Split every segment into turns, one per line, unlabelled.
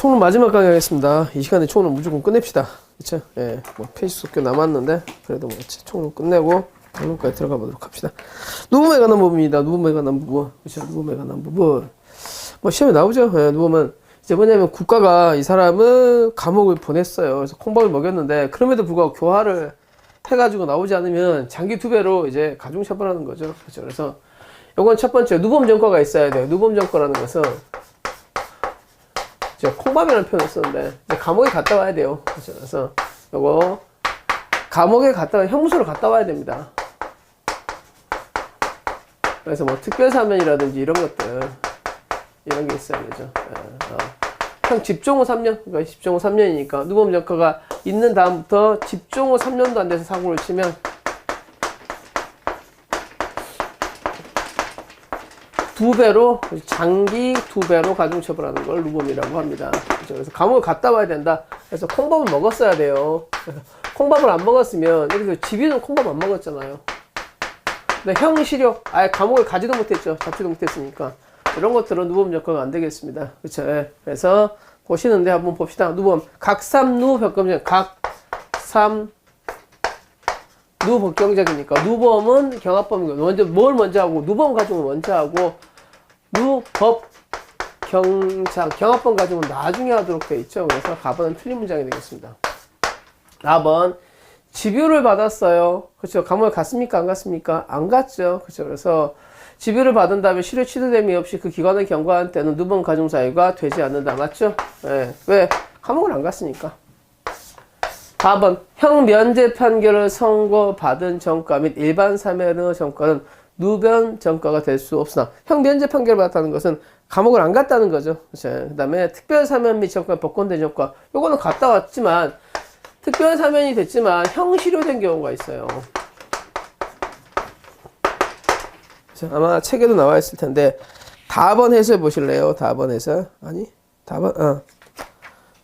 총론 마지막 강의 하겠습니다. 이 시간에 총론 무조건 끝냅시다. 그쵸? 예, 뭐 페이지 속 꽤 남았는데 그래도 뭐 총론 끝내고 강론까지 들어가 보도록 합시다. 누범에 관한 부분입니다. 누범에 관한 부분. 그쵸? 누범에 관한 부분. 뭐 시험에 나오죠. 예, 누범은 이제 뭐냐면 국가가 이 사람을 감옥을 보냈어요. 그래서 콩밥을 먹였는데 그럼에도 불구하고 교화를 해가지고 나오지 않으면 장기 투배로 이제 가중 처벌하는 거죠. 그렇죠. 그래서 요건 첫 번째 누범 전과가 있어야 돼요. 누범 전과라는 것은 제가 콩밥이라는 표현을 쓰는데 이제 감옥에 갔다 와야 돼요. 그렇죠. 그래서 요거 감옥에 갔다 와 형무소로 갔다 와야 됩니다. 그래서 뭐 특별사면이라든지 이런 것들 이런 게 있어야 되죠. 형 집종 후 3년, 그러니까 집종 후 3년이니까 누범 전과가 있는 다음부터 집종 후 3년도 안 돼서 사고를 치면 장기 2배로 가중처벌하는 걸 누범이라고 합니다. 그렇죠? 그래서 감옥을 갔다 와야 된다. 그래서 콩밥을 먹었어야 돼요. 콩밥을 안 먹었으면, 예를 들어 집유는 콩밥 안 먹었잖아요. 근데 형실력, 아예 감옥을 가지도 못했죠. 잡지도 못했으니까. 이런 것들은 누범 전과가 안 되겠습니다. 그렇죠? 예. 그래서 보시는데 한번 봅시다. 누범 각삼누 벽검정 각삼 누 법경작이니까 누범은 경합범이고 먼저 뭘 먼저 하고 누범 가중은 먼저 하고 누법 경장 경합범 가중은 나중에 하도록 돼 있죠. 그래서 가번은 틀린 문장이 되겠습니다. 4번 집유를 받았어요. 그렇죠. 감옥에 갔습니까? 안 갔습니까? 안 갔죠. 그렇죠. 그래서 집유를 받은 다음에 실효 취소됨이 없이 그 기관을 경과한 때는 누범 가중 사유가 되지 않는다. 맞죠? 예. 왜? 감옥을 안 갔으니까. 4번 형 면제 판결을 선고받은 전과 및 일반 사면의 전과는 누변 전과가 될 수 없으나 형 면제 판결을 받았다는 것은 감옥을 안 갔다는 거죠. 그렇죠? 그 다음에 특별 사면 및 전과 법권된 전과 요거는 갔다 왔지만 특별 사면이 됐지만 형 실효된 경우가 있어요. 그렇죠? 아마 책에도 나와 있을 텐데 다번 해설 보실래요? 다번 해설 아니 다번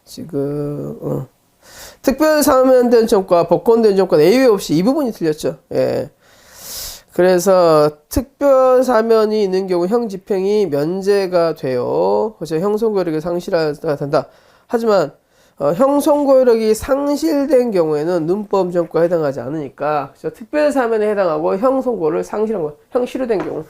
지금 특별 사면된 전과, 법권된 전과 예외 없이 이 부분이 틀렸죠. 예. 그래서 특별 사면이 있는 경우 형 집행이 면제가 돼요. 그래서 형 선고력이 상실하가 된다. 하지만 형 선고력이 상실된 경우에는 눈법 전과에 해당하지 않으니까 그래서 특별 사면에 해당하고 형 선고를 상실한 거, 형 실효된 경우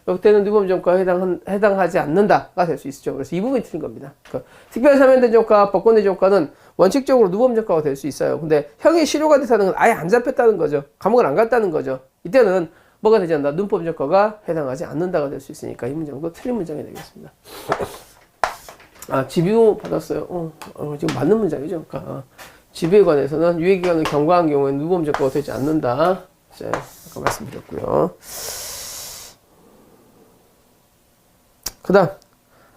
이때는 누범 전과에 해당하지 않는다가 될 수 있죠. 그래서 이 부분이 틀린 겁니다. 그러니까 특별 사면된 전과, 법권된 전과는 원칙적으로 누범 전과가 될 수 있어요. 근데 형이 실효가 됐다는 건 아예 안 잡혔다는 거죠. 감옥을 안 갔다는 거죠. 이때는 뭐가 되지 않는다? 눈법 전과가 해당하지 않는다가 될 수 있으니까 이 문장도 틀린 문장이 되겠습니다. 집유 받았어요. 지금 맞는 문장이죠. 그러니까 집유에 관해서는 유예기간을 경과한 경우에는 누범 전과가 되지 않는다. 자, 아까 말씀드렸고요. 그 다음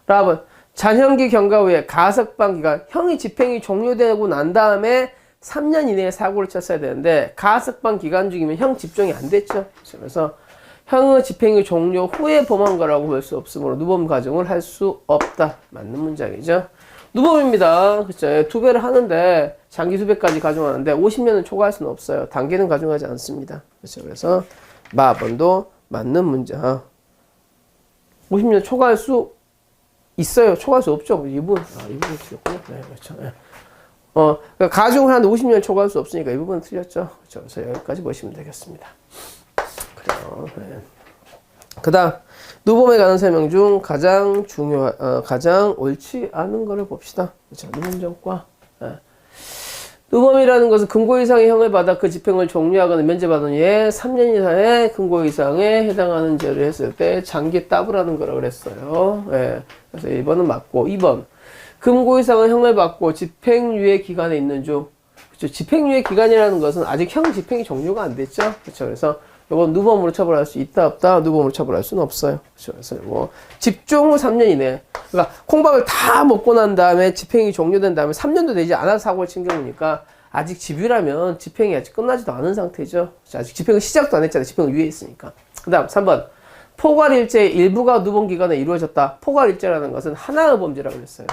라번 잔형기 경과 후에 가석방 기간 형이 집행이 종료되고 난 다음에 3년 이내에 사고를 쳤어야 되는데 가석방 기간 중이면 형 집종이 안 됐죠. 그래서 형의 집행이 종료 후에 범한 거라고 볼 수 없으므로 누범 가중을 할 수 없다. 맞는 문장이죠. 누범입니다. 그렇죠. 2배를 하는데 장기 2배까지 가중하는데 50년은 초과할 수는 없어요. 단계는 가중하지 않습니다. 그렇죠. 그래서 마번도 맞는 문장. 50년 초과할 수 있어요. 초과할 수 없죠. 이분 틀렸군요. 네, 그렇죠. 네. 그러니까 가중을 하는데 50년 초과할 수 없으니까 이 부분은 틀렸죠. 그렇죠. 그래서 여기까지 보시면 되겠습니다. 그래요. 네. 그 다음, 누범에 관한 설명 중 가장 가장 옳지 않은 거를 봅시다. 그렇죠. 누범 전과. 네. 누범이라는 것은 금고 이상의 형을 받아 그 집행을 종료하거나 면제받은 후에 3년 이상의 금고 이상에 해당하는 죄를 했을 때 장기 따블하는 거라고 그랬어요. 예. 그래서 1번은 맞고 2번 금고 이상의 형을 받고 집행유예 기간에 있는 중 그렇죠. 집행유예 기간이라는 것은 아직 형 집행이 종료가 안 됐죠. 그렇죠. 그래서 이건 누범으로 처벌할 수 있다 없다 누범으로 처벌할 수는 없어요. 그렇죠. 그래서 뭐 집종 후 3년 이내 그러니까 콩밥을 다 먹고 난 다음에 집행이 종료된 다음에 3년도 되지 않아서 사고를 친 경우니까 아직 집유라면 집행이 아직 끝나지도 않은 상태죠. 아직 집행은 시작도 안 했잖아요. 집행은 위에 있으니까. 그 다음 3번 포괄일죄의 일부가 누범 기간에 이루어졌다. 포괄일죄라는 것은 하나의 범죄라고 했어요.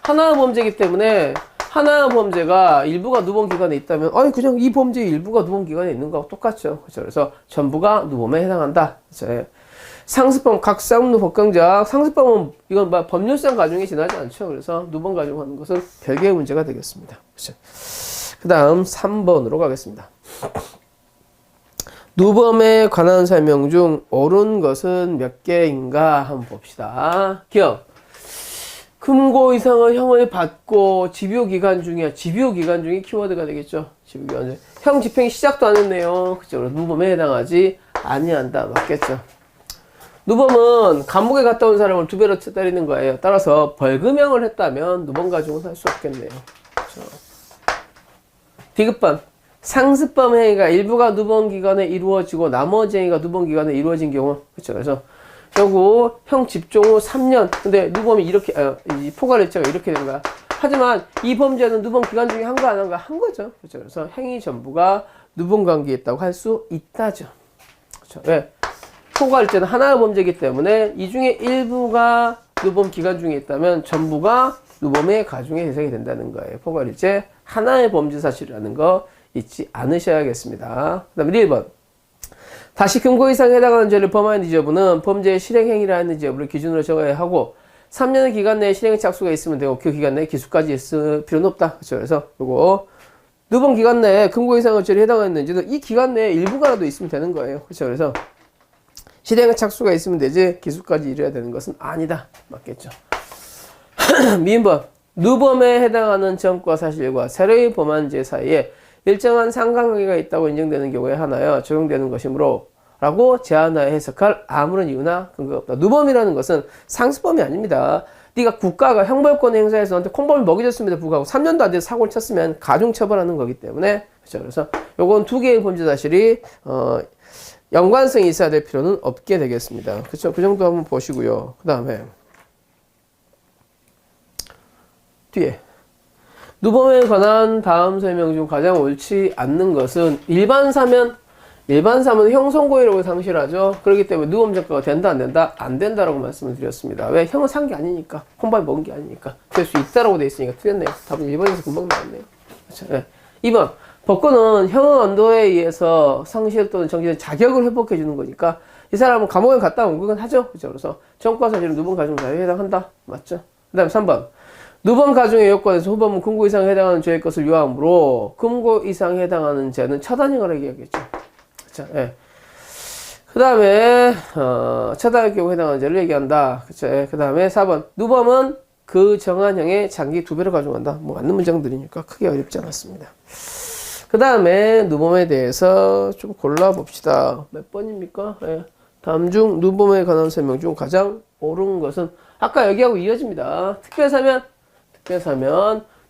하나의 범죄이기 때문에 하나의 범죄가 일부가 누범 기간에 있다면 그냥 이 범죄의 일부가 누범 기간에 있는 거하고 똑같죠. 그렇죠. 그래서 전부가 누범에 해당한다. 그렇죠. 상습범, 각상누 법강작. 상습범은 이건 법률상 가중이 지나지 않죠. 그래서 누범 가중하는 것은 별개의 문제가 되겠습니다. 그렇죠? 그 다음 3번으로 가겠습니다. 누범에 관한 설명 중 옳은 것은 몇 개인가 한번 봅시다. 기억. 금고 이상의 형을 받고 집요기간 중이야. 집요기간 중이 키워드가 되겠죠. 집요기간 중. 형 집행이 시작도 안 했네요. 그죠? 누범에 해당하지 아니한다. 맞겠죠. 누범은 감옥에 갔다 온 사람을 2배로 때리는 거예요. 따라서 벌금형을 했다면 누범 가중은 할 수 없겠네요. 그렇죠? 디귿번. 상습범 행위가 일부가 누범 기간에 이루어지고 나머지 행위가 누범 기간에 이루어진 경우. 그렇죠. 그래서 요거 형 집중 후 3년. 근데 누범이 이렇게 이 포괄일자가 이렇게 된 거야. 하지만 이 범죄는 누범 기간 중에 한 거 안 한 거 한 거죠. 그렇죠. 그래서 행위 전부가 누범 관계에 있다고 할 수 있다죠. 그렇죠. 왜? 포괄일자는 하나의 범죄이기 때문에 이 중에 일부가 누범 기간 중에 있다면 전부가 누범의 가중의 대상이 된다는 거예요. 포괄일제 하나의 범죄 사실이라는 거 잊지 않으셔야겠습니다. 그 다음에 1번. 다시 금고 이상에 해당하는 죄를 범한 여부는 범죄의 실행행위라 했는지 여부를 기준으로 적어야 하고 3년의 기간 내에 실행 착수가 있으면 되고 그 기간 내에 기수까지 있을 필요는 없다. 그렇죠. 그래서 요거 누범 기간 내에 금고 이상의 죄를 해당했는지는 이 기간 내에 일부가라도 있으면 되는 거예요. 그렇죠. 그래서 실행 착수가 있으면 되지 기수까지 이뤄야 되는 것은 아니다. 맞겠죠. 미인범. 누범에 해당하는 전과 사실과 새로이 범한 죄 사이에 일정한 상관관계가 있다고 인정되는 경우에 하나여 적용되는 것이므로 라고 제한하여 해석할 아무런 이유나 근거가 없다. 누범이라는 것은 상습범이 아닙니다. 네가 국가가 형벌권을 행사해서 너한테 콩범을 먹여줬음에도 불구하고 3년도 안 돼서 사고를 쳤으면 가중처벌하는 거기 때문에 그렇죠. 그래서 요건 두 개의 범죄 사실이 연관성이 있어야 될 필요는 없게 되겠습니다. 그렇죠. 그 정도 한번 보시고요. 그 다음에 뒤에 누범에 관한 다음 설명 중 가장 옳지 않는 것은 일반 사면 형성고의력을 상실하죠. 그렇기 때문에 누범 전과가 된다 안 된다? 안 된다라고 말씀을 드렸습니다. 왜? 형은 산 게 아니니까. 콩밥이 먹은 게 아니니까. 될 수 있다라고 돼 있으니까 틀렸네요. 답은 1번에서 금방 나왔네요. 그렇죠. 네. 2번. 법권은 형의 언도에 의해서 상실 또는 정지된 자격을 회복해 주는 거니까 이 사람은 감옥에 갔다 온 건 하죠. 그렇죠. 그래서 전과 사실은 누범 가중 자유에 해당한다. 맞죠? 그 다음에 3번. 누범 가중의 요건에서 후범은 금고 이상에 해당하는 죄의 것을 요하므로 금고 이상에 해당하는 죄는 처단형을 얘기하겠죠. 그렇죠. 예. 그 다음에 처단의 경우 해당하는 죄를 얘기한다. 그렇죠. 예. 그 다음에 4번. 누범은 그 정한형의 장기 2배로 가중한다. 뭐 맞는 문장들이니까 크게 어렵지 않았습니다. 그 다음에 누범에 대해서 좀 골라봅시다. 몇 번입니까? 예. 다음 중 누범에 관한 설명 중 가장 옳은 것은 아까 여기하고 이어집니다. 특별사면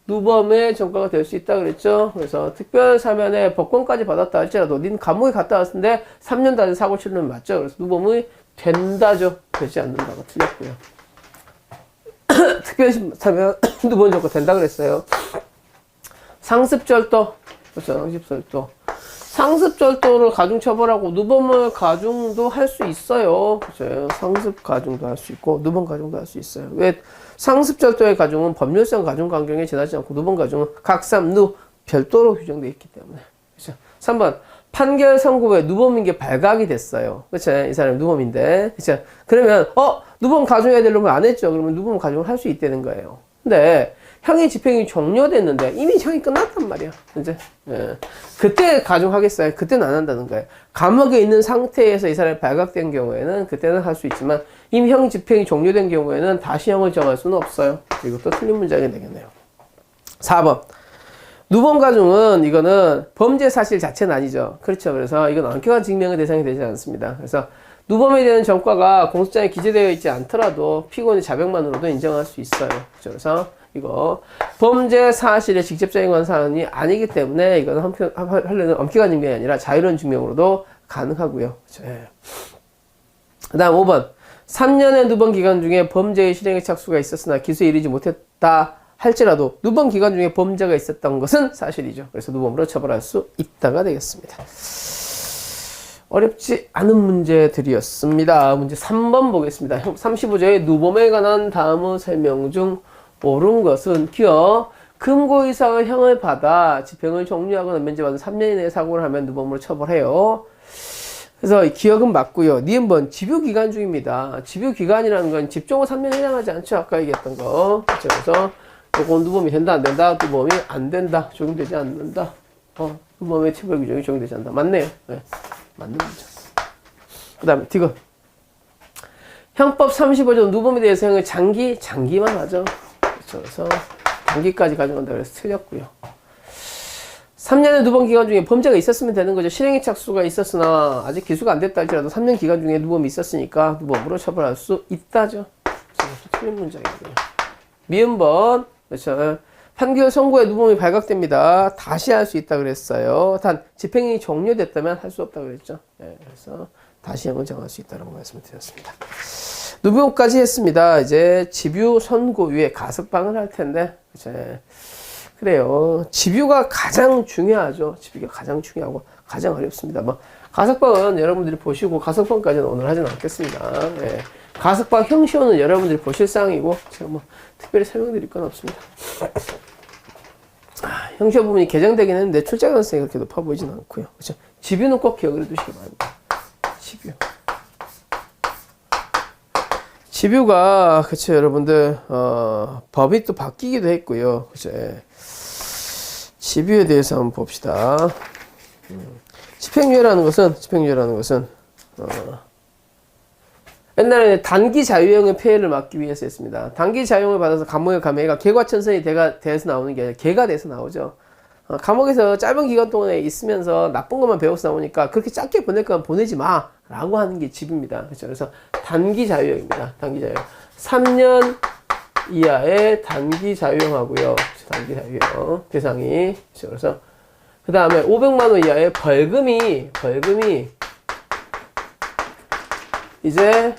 누범의 전과가 될 수 있다 그랬죠. 그래서 특별사면에 법권까지 받았다 할지라도 닌 감옥에 갔다 왔는데 3년 단위 사고 치르면 맞죠. 그래서 누범이 된다죠. 되지 않는다가 틀렸고요. 특별사면 누범 전과 된다 그랬어요. 상습절도 그렇죠. 상습절도를 가중처벌하고 누범을 가중도 할 수 있어요. 그렇죠. 상습 가중도 할 수 있고 누범 가중도 할 수 있어요. 왜? 상습절도의 가중은 법률상 가중 강경에 지나지 않고 누범 가중은 각삼누 별도로 규정되어 있기 때문에. 그렇죠. 3번. 판결 선고 후에 누범인 게 발각이 됐어요. 그렇죠. 이 사람이 누범인데. 그렇죠. 그러면 누범 가중해야 될 놈을 안 했죠. 그러면 누범 가중을 할 수 있다는 거예요. 근데 형의 집행이 종료됐는데 이미 형이 끝났단 말이야. 이제 그때 가중하겠어요? 그때는 안 한다는 거예요. 감옥에 있는 상태에서 이 사람이 발각된 경우에는 그때는 할 수 있지만 이미 형 집행이 종료된 경우에는 다시 형을 정할 수는 없어요. 이것도 틀린 문장이 되겠네요. 4번. 누범 가중은 이거는 범죄 사실 자체는 아니죠. 그렇죠. 그래서 이건 엄격한 증명의 대상이 되지 않습니다. 그래서 누범에 대한 전과가 공소장에 기재되어 있지 않더라도 피고인의 자백만으로도 인정할 수 있어요. 그렇죠. 그래서 이거 범죄 사실의 직접적인 건 사안이 아니기 때문에 이거는 하려는 엄격한 증명이 아니라 자유로운 증명으로도 가능하고요. 그렇죠. 예. 그 다음 5번. 3년의 누범 기간 중에 범죄의 실행에 착수가 있었으나 기소에 이르지 못했다 할지라도 누범 기간 중에 범죄가 있었던 것은 사실이죠. 그래서 누범으로 처벌할 수 있다가 되겠습니다. 어렵지 않은 문제들이었습니다. 문제 3번 보겠습니다. 35조의 누범에 관한 다음의 설명 중 옳은 것은 기어 금고 이상의 형을 받아 집행을 종료하거나 면제받은 3년 이내에 사고를 하면 누범으로 처벌해요. 그래서 기억은 맞고요. 니은번 집유기간 중입니다. 집유기간이라는 건 집종호 3년에 해당하지 않죠. 아까 얘기했던 거. 그렇죠? 그래서 요거 누범이 된다 안 된다. 누범이 안 된다. 적용되지 않는다. 누범의 처벌 규정이 적용되지 않는다. 맞네요. 네. 맞는 거죠. 그 다음에 디귿. 형법 35조 누범에 대해서 형을 장기만 하죠. 그렇죠? 그래서 장기까지 가져간다 그래서 틀렸고요. 3년의 누범 기간 중에 범죄가 있었으면 되는 거죠. 실행의 착수가 있었으나 아직 기수가 안 됐다 할지라도 3년 기간 중에 누범이 있었으니까 누범으로 처벌할 수 있다죠. 그래서 틀린 문장이고요. 미음번 그렇죠. 판결 선고에 누범이 발각됩니다. 다시 할 수 있다 그랬어요. 단 집행이 종료됐다면 할 수 없다 그랬죠. 네, 그래서 다시 형을 정할 수 있다라고 말씀을 드렸습니다. 누범까지 했습니다. 이제 집유 선고 위에 가석방을 할 텐데 이제 그래요. 집유가 가장 중요하죠. 집유가 가장 중요하고 가장 어렵습니다. 뭐 가석방은 여러분들이 보시고 가석방까지는 오늘 하지는 않겠습니다. 예. 가석방 형시호는 여러분들이 보실 사항이고 제가 뭐 특별히 설명드릴 건 없습니다. 형시호 부분이 개정되긴 했는데 출제 가능성이 그렇게 높아 보이진 않고요. 그렇죠? 집유는 꼭 기억을 해두시기 바랍니다. 집유. 집유가 그렇죠 여러분들 법이 또 바뀌기도 했고요. 그렇죠. 예. 집유에 대해서 한번 봅시다. 집행유예라는 것은 옛날에는 단기 자유형의 폐해를 막기 위해서 했습니다. 단기 자유형을 받아서 감옥에 가면 얘가 개과천선이 돼서 나오는 게 아니라 개가 돼서 나오죠. 감옥에서 짧은 기간 동안에 있으면서 나쁜 것만 배워서 나오니까 그렇게 짧게 보낼 거면 보내지 마 라고 하는 게 집입니다. 그렇죠? 그래서 단기 자유형입니다. 단기 자유형 3년 이하의 단기 자유형하고요. 단기 자유형 대상이 그래서 그 다음에 500만 원 이하의 벌금이 이제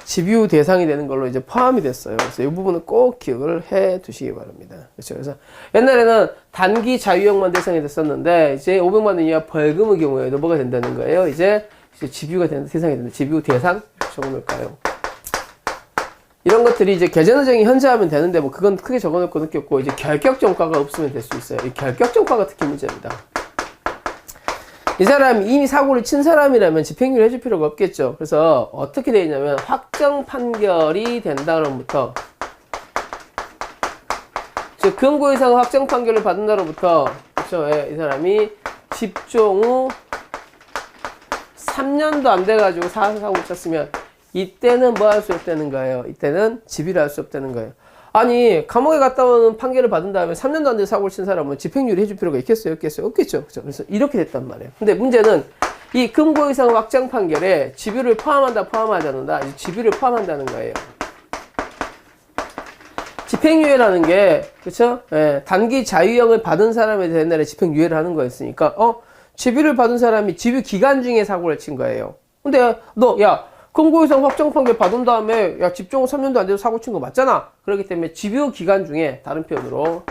집유 대상이 되는 걸로 이제 포함이 됐어요. 그래서 이 부분은 꼭 기억을 해 두시기 바랍니다. 그렇죠. 그래서 옛날에는 단기 자유형만 대상이 됐었는데 이제 500만 원 이하 벌금의 경우에도 뭐가 된다는 거예요. 이제 집유가 되는 대상이 된다. 집유 대상 적어놓을까요? 이런 것들이 이제 개정의정이 현재하면 되는데 뭐 그건 크게 적어놓을 거 느꼈고 이제 결격정과가 없으면 될 수 있어요. 이 결격정과가 특히 문제입니다. 이 사람이 이미 사고를 친 사람이라면 집행유예 해줄 필요가 없겠죠. 그래서 어떻게 되어 있냐면 확정 판결이 된다 그러면부터 즉 금고 이상 확정 판결을 받은 날로부터 그렇죠. 이 사람이 집종 후 3년도 안 돼가지고 사고를 쳤으면 이때는 뭐 할 수 없다는 거예요. 이때는 집유를 할 수 없다는 거예요. 아니 감옥에 갔다 오는 판결을 받은 다음에 3년도 안 돼서 사고를 친 사람은 집행유예 해줄 필요가 있겠어요? 없겠어요? 없겠죠. 그렇죠? 그래서 이렇게 됐단 말이에요. 근데 문제는 이 금고 이상 확정 판결에 집유를 포함한다 포함하지 않는다. 집유를 포함한다는 거예요. 집행유예라는 게 그렇죠? 예, 단기 자유형을 받은 사람에 대한 옛날에 집행유예를 하는 거였으니까 집유를 받은 사람이 집유 기간 중에 사고를 친 거예요. 근데 금고 이상 확정 판결 받은 다음에 집종 3년도 안 돼서 사고 친 거 맞잖아. 그렇기 때문에 집유 기간 중에 다른 표현으로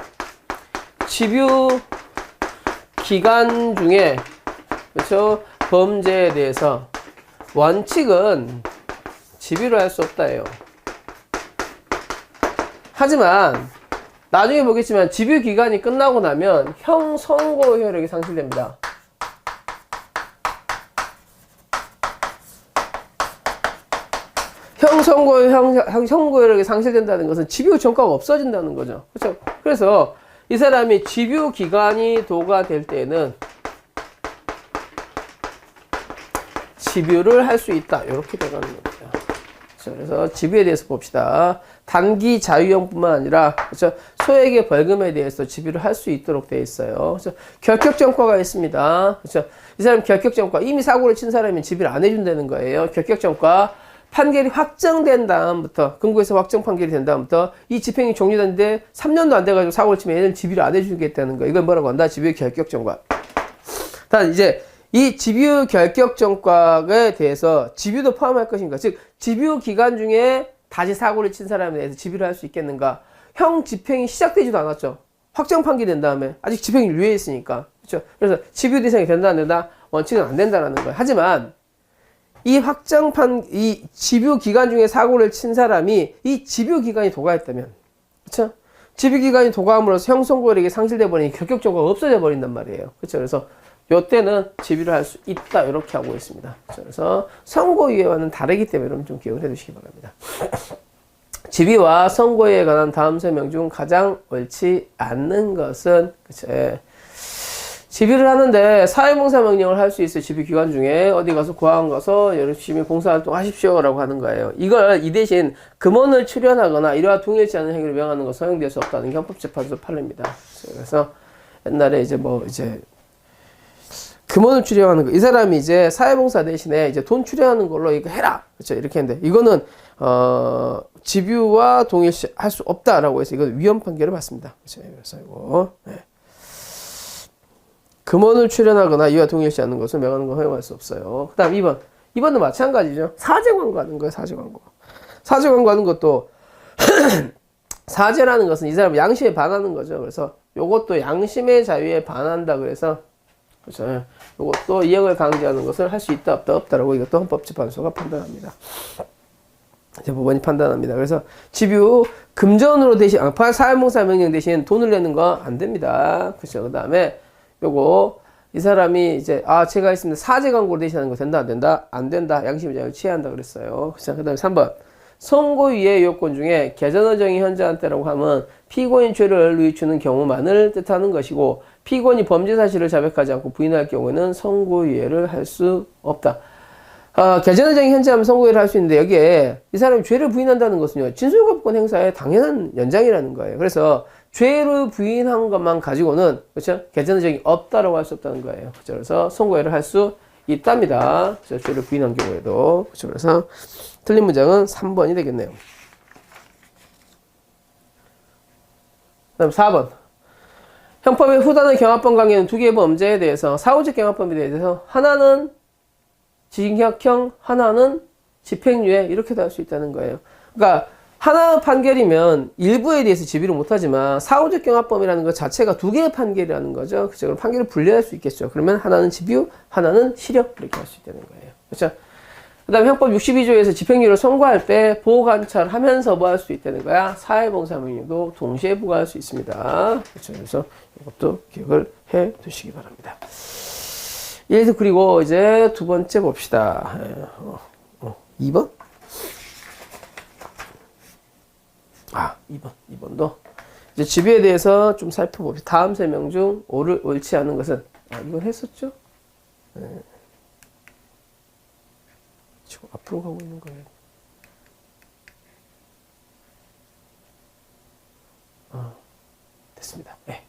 집유 기간 중에 그렇죠? 범죄에 대해서 원칙은 집유를 할 수 없다예요. 하지만 나중에 보겠지만 집유 기간이 끝나고 나면 형 선고 효력이 상실됩니다. 형 선고 효력이 상실된다는 것은 집유 전과가 없어진다는 거죠. 그렇죠? 그래서 이 사람이 집유 기간이 도과될 때는 집유를 할 수 있다. 이렇게 돼가는 겁니다. 그렇죠? 그래서 집유에 대해서 봅시다. 단기 자유형뿐만 아니라 그렇죠? 소액의 벌금에 대해서 집유를 할 수 있도록 되어 있어요. 그렇죠? 결격전과가 있습니다. 그렇죠? 이 사람 결격전과 이미 사고를 친 사람이 집유를 안 해준다는 거예요. 결격전과 판결이 확정된 다음부터 금고에서 확정 판결이 된 다음부터 이 집행이 종료됐는데 3년도 안 돼가지고 사고를 치면 얘는 집유를 안 해주겠다는 거예요. 이걸 뭐라고 한다? 집유 결격전과. 단 이제 이 집유 결격전과에 대해서 집유도 포함할 것인가? 즉 집유 기간 중에 다시 사고를 친 사람에 대해서 집유를 할 수 있겠는가? 형 집행이 시작되지도 않았죠. 확정 판결이 된 다음에 아직 집행이 유예해 있으니까. 그렇죠? 그래서 집유 대상이 된다 안 된다? 원칙은 안 된다라는 거예요. 하지만 이 집유 기간 중에 사고를 친 사람이 이 집유 기간이 도과했다면, 그렇죠? 집유 기간이 도과함으로써 형 선고력이 상실돼 버리니 결격전과가 없어져 버린단 말이에요. 그렇죠? 그래서 요때는 집유를 할 수 있다. 이렇게 하고 있습니다. 그래서 선고유예와는 다르기 때문에 여러분 좀 기억을 해 두시기 바랍니다. 집유와 선고유예에 관한 다음 설명 중 가장 옳지 않는 것은 그쵸? 집유를 하는데 사회봉사 명령을 할 수 있어요. 집유 기간 중에 어디 가서 고아원 가서 열심히 봉사활동 하십시오 라고 하는 거예요. 이걸 이 대신 금원을 출연하거나 이러한 동일치 않은 행위를 명하는 것 허용될 수 없다는 게 헌법재판소 판례입니다. 그래서 옛날에 이제 금원을 출연하는 거, 이 사람이 이제 사회봉사 대신에 이제 돈 출연하는 걸로 이거 해라, 그렇죠? 이렇게 했는데 이거는 집유와 동일시 할 수 없다라고 해서 이건 위헌 판결을 받습니다. 그렇죠? 그래서 이거 금원을 출연하거나 이와 동일시 않는 것을 명하는 건 허용할 수 없어요. 그 다음 2번. 2번도 마찬가지죠. 사제 광고하는 거예요. 사제 광고. 사제 광고하는 것도 사제라는 것은 이 사람 양심에 반하는 거죠. 그래서 요것도 양심의 자유에 반한다 그래서 그렇죠. 요것도 이행을 강제하는 것을 할 수 있다 없다라고 이것도 헌법재판소가 판단합니다. 대법원이 판단합니다. 그래서 집유 금전으로 대신 사회봉사 명령 대신 돈을 내는 거 안 됩니다. 그렇죠. 그 다음에 요거 이 사람이 이제 제가 있습니다. 사제 광고를 대신하는 거 된다 안 된다? 안 된다. 양심의 자유를 취한다 그랬어요. 그렇죠. 그 다음에 3번. 선고유예 요건 중에 개전의정이 현저한 때라고 하면 피고인 죄를 누이추는 경우만을 뜻하는 것이고 피고인이 범죄 사실을 자백하지 않고 부인할 경우에는 선고유예를 할 수 없다. 개전의정이 현저하면 선고유예를 할 수 있는데 여기에 이 사람이 죄를 부인한다는 것은요. 진술거부권 행사의 당연한 연장이라는 거예요. 그래서 죄를 부인한 것만 가지고는 그렇죠? 개전의정이 없다라고 할 수 없다는 거예요. 그렇죠? 그래서 선고유예를 할 수 있답니다. 그렇죠? 죄를 부인한 경우에도. 그렇죠? 그래서 틀린 문장은 3번이 되겠네요. 그 다음 4번. 형법의 후단의 경합범 관계는 두 개의 범죄에 대해서 사후적 경합범에 대해서 하나는 징역형, 하나는 집행유예 이렇게도 할 수 있다는 거예요. 그러니까 하나 판결이면 일부에 대해서 집유를 못하지만 사후적 경합범이라는 것 자체가 두 개의 판결이라는 거죠. 그렇죠? 그럼 판결을 분리할 수 있겠죠. 그러면 하나는 집유, 하나는 실형 이렇게 할 수 있다는 거예요. 그렇죠? 그 다음에 형법 62조에서 집행유예를 선고할 때 보호관찰하면서 뭐 할 수 있다는 거야? 사회봉사명령도 동시에 부과할 수 있습니다. 그렇죠? 그래서 이것도 기억을 해 두시기 바랍니다. 그리고 이제 두 번째 봅시다. 2번? 2번도 이제 집유에 대해서 좀 살펴봅시다. 다음 설명 중 옳지 않은 것은 이건 했었죠? 지금 앞으로 가고 있는 거예요. 됐습니다. 네.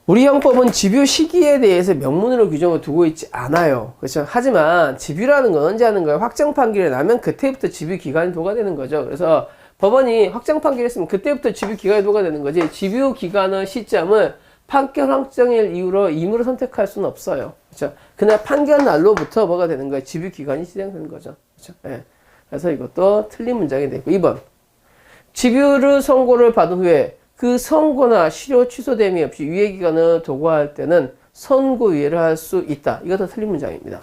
우리 형법은 집유 시기에 대해서 명문으로 규정을 두고 있지 않아요. 그렇죠? 하지만 집유라는 건 언제 하는 거예요? 확정 판결이 나면 그때부터 집유 기간이 도과되는 거죠. 그래서 법원이 확정 판결을 했으면 그때부터 집유 기간이 도과되는 거지. 집유 기간의 시점을 판결 확정일 이후로 임의로 선택할 수는 없어요. 그렇죠? 그날 판결 날로부터 뭐가 되는 거예요? 집유 기간이 시작되는 거죠. 그렇죠? 네. 그래서 이것도 틀린 문장이 되고 2번. 집유를 선고를 받은 후에 그 선고나 실효 취소됨이 없이 유예 기간을 도과할 때는 선고유예를 할 수 있다. 이것도 틀린 문장입니다.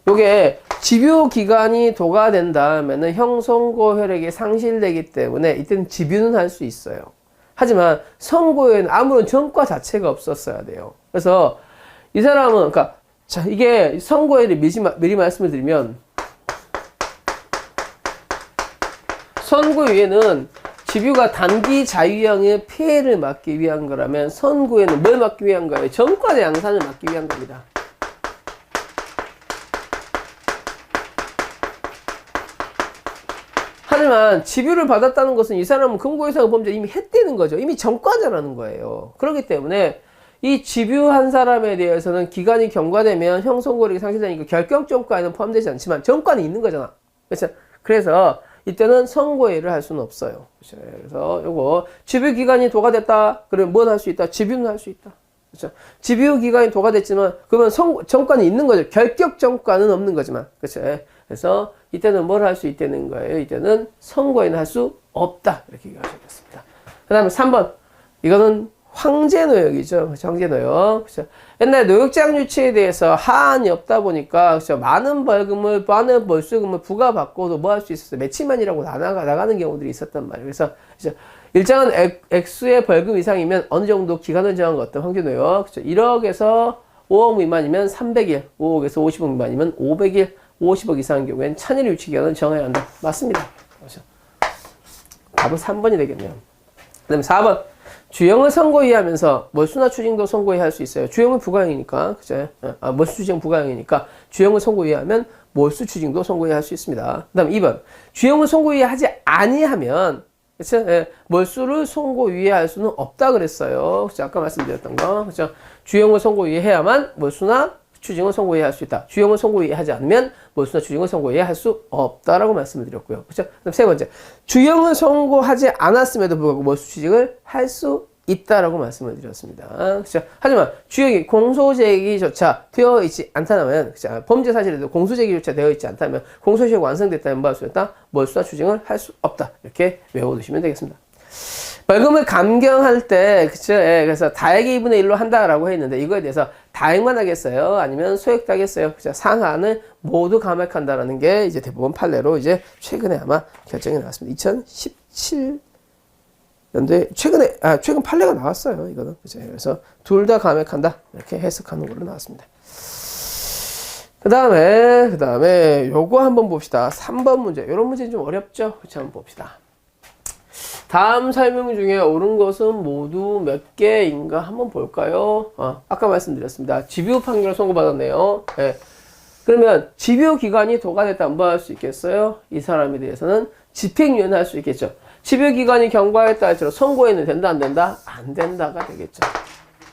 요게 집유 기간이 도과된 다음에는 형선고 효력이 상실되기 때문에 이때는 집유는 할 수 있어요. 하지만 선고에는 아무런 전과 자체가 없었어야 돼요. 그래서 이 사람은 이게 선고에를 미리 말씀을 드리면 선고유예는 집유가 단기 자유형의 폐해를 막기 위한 거라면 선고에는 뭘 막기 위한 거예요? 전과의 양산을 막기 위한 겁니다. 하지만 집유를 받았다는 것은 이 사람은 금고이상 범죄를 이미 했다는 거죠. 이미 전과자라는 거예요. 그렇기 때문에 이 집유한 사람에 대해서는 기간이 경과되면 형선고력이 상실되니까 결격 전과에는 포함되지 않지만 전과는 있는 거잖아. 그렇죠? 그래서 이때는 선고유예를 할 수는 없어요. 그렇죠? 그래서 요거 집유 기간이 도과됐다. 그러면 뭘 할 수 있다? 집유는 할 수 있다. 그렇죠? 집유 기간이 도과됐지만 그러면 전과는 있는 거죠. 결격 전과는 없는 거지만. 그렇죠? 그래서 이때는 뭘 할 수 있다는 거예요? 이때는 선고유예는 할 수 없다. 이렇게 얘기하셨습니다. 그 다음에 3번. 이거는 황제노역이죠. 그렇죠? 황제노역. 그렇죠? 옛날 노역장 유치에 대해서 하한이 없다 보니까 그렇죠? 많은 벌수금을 부과받고도 뭐 할 수 있었어요. 며칠만이라고 나가는 경우들이 있었단 말이에요. 그래서 그렇죠? 일정한 액수의 벌금 이상이면 어느 정도 기간을 정한 것 어떤 황제노역. 그렇죠? 1억에서 5억 미만이면 300일, 5억에서 50억 미만이면 500일, 50억 이상인 경우에는 1000일 유치 기간을 정해야 한다. 맞습니다. 그렇죠? 답은 3번이 되겠네요. 그 다음에 4번. 주형을 선고히 하면서 몰수나 추징도 선고히 할 수 있어요. 주형은 부가형이니까, 그죠? 몰수 추징 부가형이니까 주형을 선고히 하면 몰수 추징도 선고히 할 수 있습니다. 그 다음 2번. 주형을 선고히 하지 아니하면, 그쵸? 예, 몰수를 선고히 할 수는 없다 그랬어요. 그쵸? 아까 말씀드렸던 거. 그죠? 주형을 선고히 해야만 몰수나 추징을 선고히 할 수 있다. 주형을 선고히 하지 않으면 몰수나 추징을 선고히 할 수 없다라고 말씀을 드렸고요. 그렇죠? 그럼 세 번째, 주형을 선고하지 않았음에도 불구하고 몰수 추징을 할 수 있다라고 말씀을 드렸습니다. 그렇죠? 하지만 주형이 공소제기조차 되어 있지 않다면, 그렇죠? 범죄 사실에도 공소제기조차 되어 있지 않다면, 공소시효가 완성됐다면 뭐 할 수 있다? 몰수나 추징을 할 수 없다. 이렇게 외워두시면 되겠습니다. 벌금을 감경할 때, 그쵸? 예, 그래서 다액의 2분의 1로 한다라고 했는데, 이거에 대해서 다액만 하겠어요? 아니면 소액도 하겠어요? 그쵸? 상한을 모두 감액한다라는 게 이제 대법원 판례로 이제 최근에 아마 결정이 나왔습니다. 2017년도에 최근 판례가 나왔어요. 이거는. 그쵸? 그래서 둘 다 감액한다. 이렇게 해석하는 걸로 나왔습니다. 그 다음에 요거 한번 봅시다. 3번 문제. 요런 문제는 좀 어렵죠? 그쵸? 한번 봅시다. 다음 설명 중에 옳은 것은 모두 몇 개인가 한번 볼까요? 아까 말씀드렸습니다. 집유 판결을 선고받았네요. 네. 그러면 집유 기간이 도과됐다면 뭐 할 수 있겠어요? 이 사람에 대해서는 집행유예는 할 수 있겠죠. 집유 기간이 경과했다 할지라도 선고유예는 된다 안 된다? 안 된다가 되겠죠.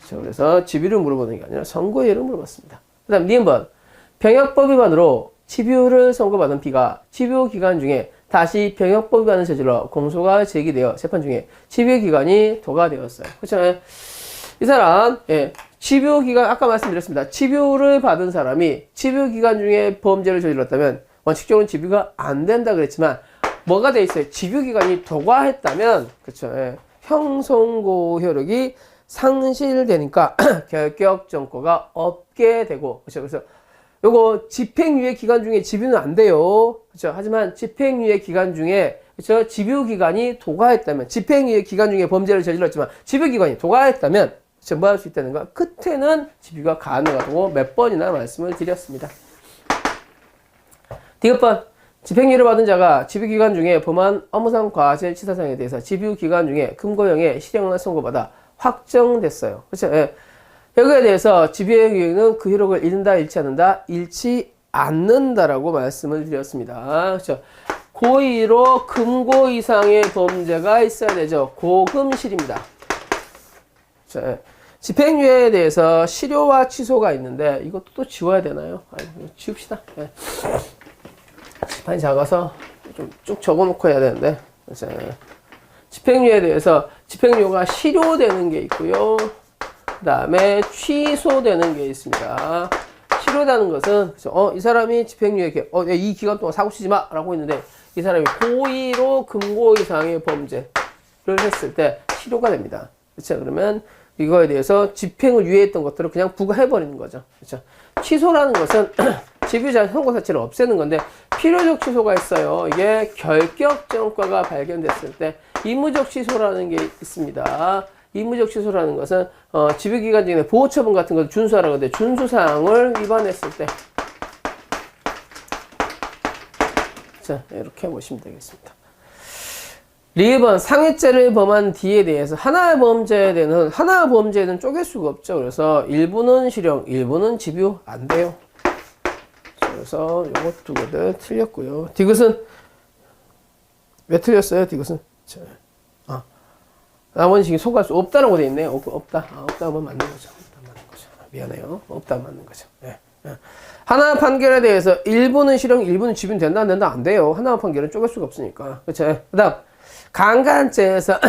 그렇죠? 그래서 집유를 물어보는 게 아니라 선고유예를 물어봤습니다. 그 다음 니은번 병역법 위반으로 집유를 선고받은 B가 집유 기간 중에 다시 병역법 위반을 저질러 공소가 제기되어 재판 중에 집유 기간이 도과되었어요. 그렇죠? 이 사람, 예, 집유 기간 아까 말씀드렸습니다. 집유를 받은 사람이 집유 기간 중에 범죄를 저질렀다면 원칙적으로는 집유가 안 된다 그랬지만 뭐가 돼 있어요? 집유 기간이 도과했다면, 그렇죠? 예, 형선고 효력이 상실되니까 결격 정과가 없게 되고, 그렇죠? 그래서 요거 집행유예 기간 중에 집유는 안 돼요. 그렇죠? 하지만 집행유예 기간 중에, 그렇죠? 집유 기간이 도과했다면, 집행유예 기간 중에 범죄를 저질렀지만 집유 기간이 도과했다면, 그렇죠? 뭐 할 수 있다는가? 끝에는 집유가 가능하다고 몇 번이나 말씀을 드렸습니다. 디귿번. 집행유예를 받은 자가 집유 기간 중에 범한 업무상 과실치사상에 대해서 집유 기간 중에 금고형의 실형을 선고받아 확정됐어요. 그렇죠? 예. 여기에 대해서 집유유예는 그 효력을 잃는다, 잃지 않는다? 잃지 않는다라고 말씀을 드렸습니다. 그렇죠? 고의로 금고 이상의 범죄가 있어야 되죠. 고금실입니다. 그렇죠? 집행유예에 대해서 실효와 취소가 있는데 이것도 또 지워야 되나요? 지웁시다. 네. 판이 작아서 좀 쭉 적어놓고 해야 되는데, 그렇죠? 집행유예에 대해서 집행유예가 실효되는 게 있고요. 그 다음에 취소되는 게 있습니다. 실효되는 것은, 이 사람이 집행유예, 이 기간 동안 사고 치지 마! 라고 했는데, 이 사람이 고의로 금고 이상의 범죄를 했을 때 실효가 됩니다. 그렇죠? 그러면 이거에 대해서 집행을 유예했던 것들을 그냥 부과해버리는 거죠. 그렇죠? 취소라는 것은 집유자 선고 자체를 없애는 건데, 필요적 취소가 있어요. 이게 결격정과가 발견됐을 때, 의무적 취소라는 게 있습니다. 의무적 취소라는 것은 집유기간 중에 보호처분 같은 걸 준수하라고 하는데 준수사항을 위반했을 때, 자, 이렇게 보시면 되겠습니다. 리번 상해죄를 범한 D에 대해서 하나의 범죄는 쪼갤 수가 없죠. 그래서 일부는 실형, 일부는 집유 안 돼요. 그래서 요거 두 개들 틀렸고요. 디귿은 왜 틀렸어요? 디귿은 나머지 소개할 수 없다라고 돼 있네요. 없다. 없다면 맞는 거죠. 미안해요. 없다 맞는 거죠. 네. 하나 판결에 대해서 일부는 실형, 일부는 집유는 된다 안 된다 안 돼요. 하나 판결은 쪼갤 수가 없으니까. 그렇죠? 그다음 강간죄에서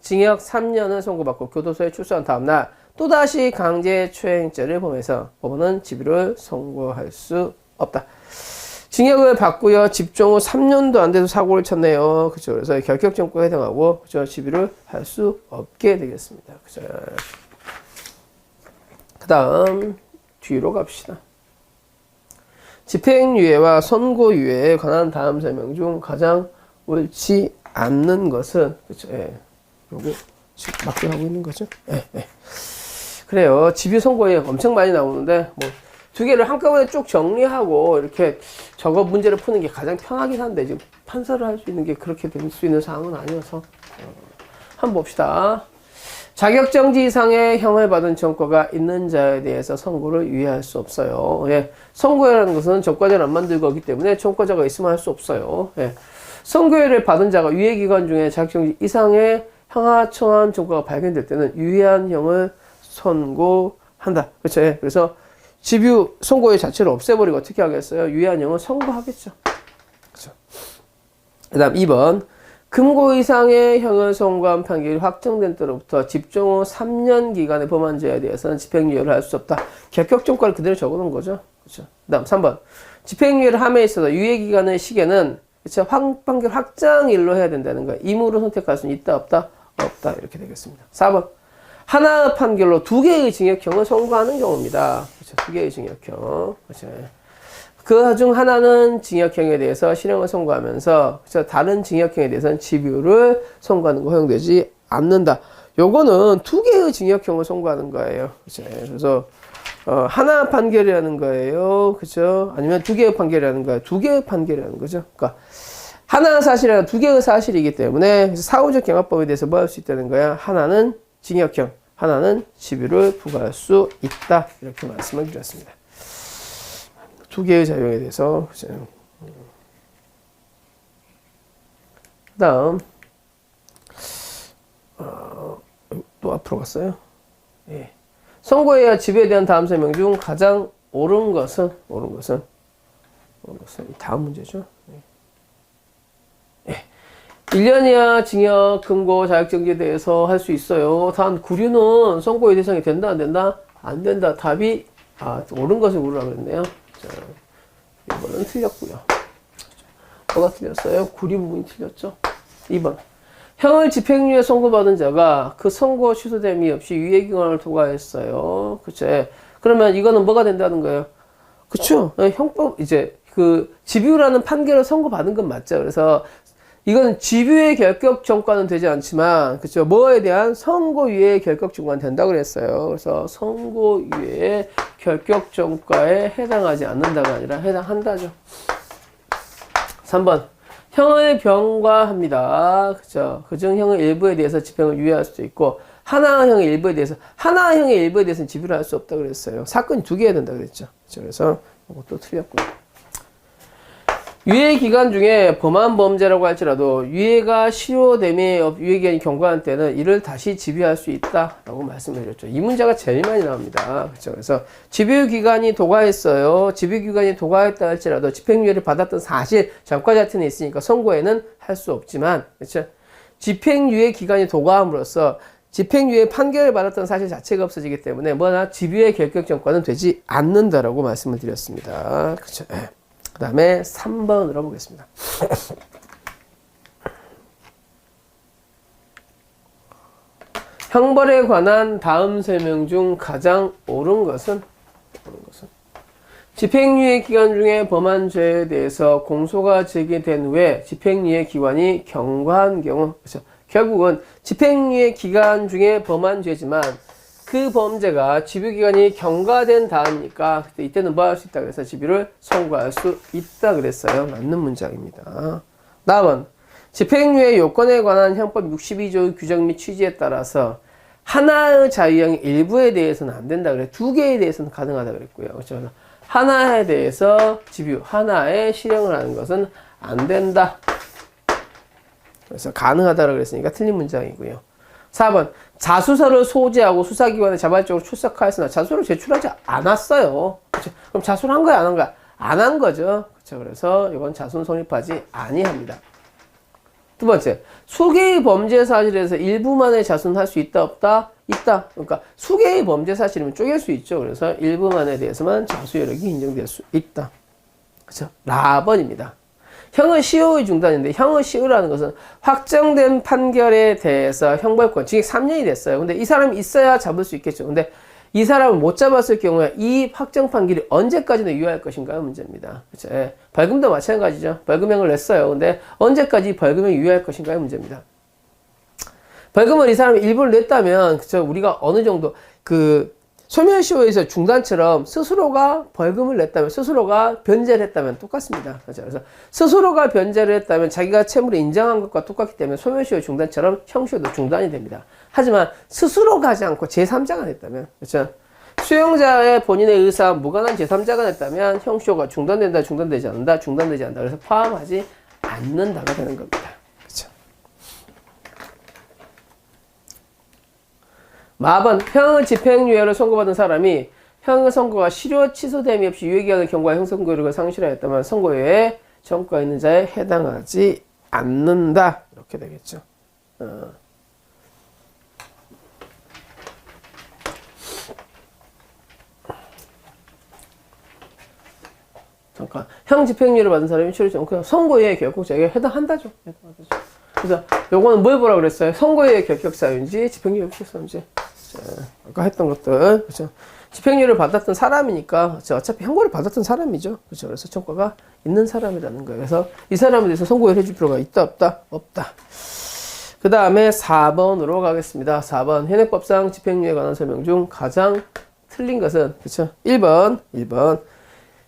징역 3년을 선고받고 교도소에 출소한 다음날 또다시 강제추행죄를 범해서 법원은 집유를 선고할 수 없다. 징역을 받고요. 집중 후 3년도 안 돼도 사고를 쳤네요. 그죠? 그래서 결격정과에 해당하고, 그죠? 집유를 할 수 없게 되겠습니다. 그죠? 그 다음, 뒤로 갑시다. 집행유예와 선고유예에 관한 다음 설명 중 가장 옳지 않는 것은, 그죠? 예. 요거 지금 맞게 하고 있는 거죠? 예, 예. 그래요. 집유 선고에 엄청 많이 나오는데, 뭐, 두 개를 한꺼번에 쭉 정리하고 이렇게 저거 문제를 푸는 게 가장 편하긴 한데 지금 판사를 할 수 있는 게 그렇게 될 수 있는 상황은 아니어서 한번 봅시다. 자격정지 이상의 형을 받은 전과가 있는 자에 대해서 선고를 유예할 수 없어요. 예. 선고유예라는 것은 전과자를 안 만들 거기 때문에 전과자가 있으면 할 수 없어요. 예. 선고유예를 받은 자가 유예기간 중에 자격정지 이상의 형하처한 전과가 발견될 때는 유예한 형을 선고한다. 그렇죠? 예. 그래서 집유 선고유 자체를 없애버리고 어떻게 하겠어요? 유예한 형을 선고하겠죠. 그렇죠. 그 다음 2번. 금고 이상의 형을 선고한 판결이 확정된 때로부터 집중 후 3년 기간의 범한죄에 대해서는 집행유예를 할 수 없다. 결격정과를 그대로 적어놓은 거죠. 그렇죠. 그 다음 3번. 집행유예를 함에 있어서 유예기간의 시계는 그렇죠. 판결 확장일로 해야 된다는 거예요. 임으로 선택할 수는 있다, 없다? 없다. 이렇게 되겠습니다. 4번. 하나의 판결로 두 개의 징역형을 선고하는 경우입니다. 그렇죠. 두 개의 징역형. 그렇죠. 그 중 하나는 징역형에 대해서 실형을 선고하면서 그렇죠. 다른 징역형에 대해서는 집유를 선고하는 거 허용되지 않는다. 요거는 두 개의 징역형을 선고하는 거예요. 그렇죠. 그래서 하나 판결이라는 거예요. 그렇죠. 아니면 두 개의 판결이라는 거예요. 두 개의 판결이라는 거죠. 그러니까 하나의 사실이랑 두 개의 사실이기 때문에 사후적 경합법에 대해서 뭐 할 수 있다는 거야. 하나는 징역형, 하나는 집유를 부과할 수 있다. 이렇게 말씀을 드렸습니다. 두 개의 자용에 대해서. 그 다음, 또 앞으로 갔어요. 예. 선고유예와 집유에 대한 다음 설명 중 가장 옳은 것은 다음 문제죠. 예. 1년 이하 징역, 금고, 자격정지에 대해서 할 수 있어요. 단, 구류는 선고유예 대상이 된다, 안 된다? 안 된다. 답이, 옳은 것을 고르라 그랬네요. 자, 이거는 틀렸고요. 뭐가 틀렸어요? 구류 부분이 틀렸죠? 2번. 형을 집행유예 선고받은 자가 그 선고 취소됨이 없이 유예기간을 도과했어요. 그쵸? 그러면 이거는 뭐가 된다는 거예요? 그쵸? 형법, 이제, 집유라는 판결을 선고받은 건 맞죠? 그래서, 이건 집유의 결격 전과는 되지 않지만, 그쵸? 뭐에 대한 선고유예 결격 전과는 된다고 그랬어요. 그래서 선고유예 결격 전과에 해당하지 않는다가 아니라 해당한다죠. 3번. 형을 병과합니다. 그쵸? 그중 형의 일부에 대해서 집행을 유예할 수도 있고, 하나의 형의 일부에 대해서는 집유를 할 수 없다고 그랬어요. 사건이 두 개야 된다 그랬죠. 그쵸? 그래서 이것도 틀렸고요. 유예 기간 중에 범한 범죄라고 할지라도 유예가 실효됨이 유예기간이 경과한 때는 이를 다시 집유할 수 있다라고 말씀을 드렸죠. 이 문제가 제일 많이 나옵니다. 그렇죠? 그래서 집유 기간이 도과했어요. 집유 기간이 도과했다 할지라도 집행유예를 받았던 사실 전과 자체는 있으니까 선고에는 할 수 없지만, 그렇죠? 집행유예 기간이 도과함으로써 집행유예 판결을 받았던 사실 자체가 없어지기 때문에 뭐나 집유의 결격 전과는 되지 않는다라고 말씀을 드렸습니다. 그렇죠? 그 다음에 3번으로 보겠습니다. 형벌에 관한 다음 설명 중 가장 옳은 것은 집행유예 기간 중에 범한 죄에 대해서 공소가 제기된 후에 집행유예 기간이 경과한 경우, 그렇죠? 결국은 집행유예 기간 중에 범한 죄지만 그 범죄가 집유기간이 경과된 다음이니까 그때 이때는 뭐 할 수 있다 그래서 집유를 선고할 수 있다 그랬어요. 맞는 문장입니다. 다음은 집행유예 요건에 관한 형법 62조의 규정 및 취지에 따라서 하나의 자유형의 일부에 대해서는 안 된다 그래. 두 개에 대해서는 가능하다 그랬고요. 그렇죠? 하나에 대해서 집유, 하나에 실형을 하는 것은 안 된다. 그래서 가능하다고 그랬으니까 틀린 문장이고요. 4번. 자수서를 소지하고 수사기관에 자발적으로 출석하였으나 자수서를 제출하지 않았어요. 그렇죠? 그럼 자수를 한 거야, 안 한 거야? 안 한 거죠. 그렇죠? 그래서 이건 자수는 성립하지 아니합니다. 두 번째. 수개의 범죄 사실에서 일부만의 자수는 할 수 있다, 없다? 있다. 그러니까 수개의 범죄 사실이면 쪼갤 수 있죠. 그래서 일부만에 대해서만 자수 여력이 인정될 수 있다. 그렇죠? 라번입니다. 형의 시효의 중단인데 형의 시효라는 것은 확정된 판결에 대해서 형벌권 징역 3년이 됐어요. 근데 이 사람이 있어야 잡을 수 있겠죠. 근데 이 사람을 못 잡았을 경우에 이 확정 판결이 언제까지는 유효할 것인가가 문제입니다. 그렇죠? 예. 벌금도 마찬가지죠. 벌금형을 냈어요. 근데 언제까지 벌금형이 유효할 것인가가 문제입니다. 벌금을 이 사람이 일부를 냈다면, 그쵸? 우리가 어느 정도, 소멸시효에서 중단처럼 스스로가 벌금을 냈다면, 스스로가 변제를 했다면 똑같습니다. 그렇죠? 그래서 스스로가 변제를 했다면 자기가 채무를 인정한 것과 똑같기 때문에 소멸시효 중단처럼 형시효도 중단이 됩니다. 하지만 스스로 가지 않고 제3자가 냈다면, 그렇죠? 수용자의 본인의 의사와 무관한 제3자가 냈다면 형시효가 중단된다, 중단되지 않는다, 중단되지 않는다. 그래서 포함하지 않는다가 되는 겁니다. 마번, 형의 집행유예를 선고받은 사람이 형의 선고가 실효 취소됨이 없이 유예기한의 경우와 형선고유예를 상실하였다면 선고유예에 전과 있는 자에 해당하지 않는다. 이렇게 되겠죠. 잠깐, 형 집행유예를 받은 사람이 실효 그냥 선고유예 결격자에게 해당한다죠. 그래서 요거는 뭘 보라 그랬어요? 선고유예 결격사유인지 집행유예 결격사유인지. 자, 아까 했던 것들, 그렇죠? 집행유예를 받았던 사람이니까, 그렇죠? 어차피 형벌을 받았던 사람이죠, 그렇죠? 그래서 청과가 있는 사람이라는 거예요. 그래서 이 사람에 대해서 선고유예 해줄 필요가 있다, 없다, 없다. 그 다음에 4번으로 가겠습니다. 4번 현행법상 집행유예에 관한 설명 중 가장 틀린 것은, 그렇죠? 1번.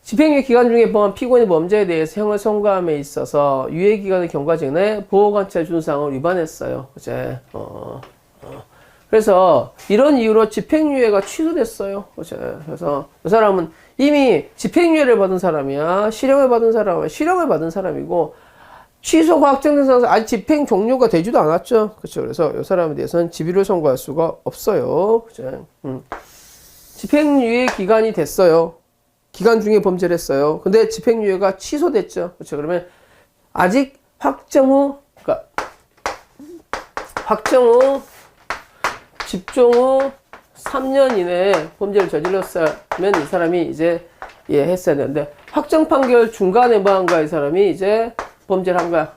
집행유예 기간 중에 범한 피고인의 범죄에 대해서 형을 선고함에 있어서 유예기간의 경과전에 보호관찰 준사항을 위반했어요, 그죠? 그래서 이런 이유로 집행유예가 취소됐어요. 그래서 이 사람은 이미 집행유예를 받은 사람이야. 실형을 받은 사람은 실형을 받은 사람이고 취소가 확정된 사람은 아직 집행 종료가 되지도 않았죠. 그렇죠. 그래서 이 사람에 대해서는 집유를 선고할 수가 없어요. 그렇죠. 집행유예 기간이 됐어요. 기간 중에 범죄를 했어요. 근데 집행유예가 취소됐죠. 그렇죠. 그러면 아직 확정 후 집중 후 3년 이내에 범죄를 저질렀으면 이 사람이 이제 했어야 되는데 확정 판결 중간에 뭐 한 거야? 이 사람이 이제 범죄를 한 거야.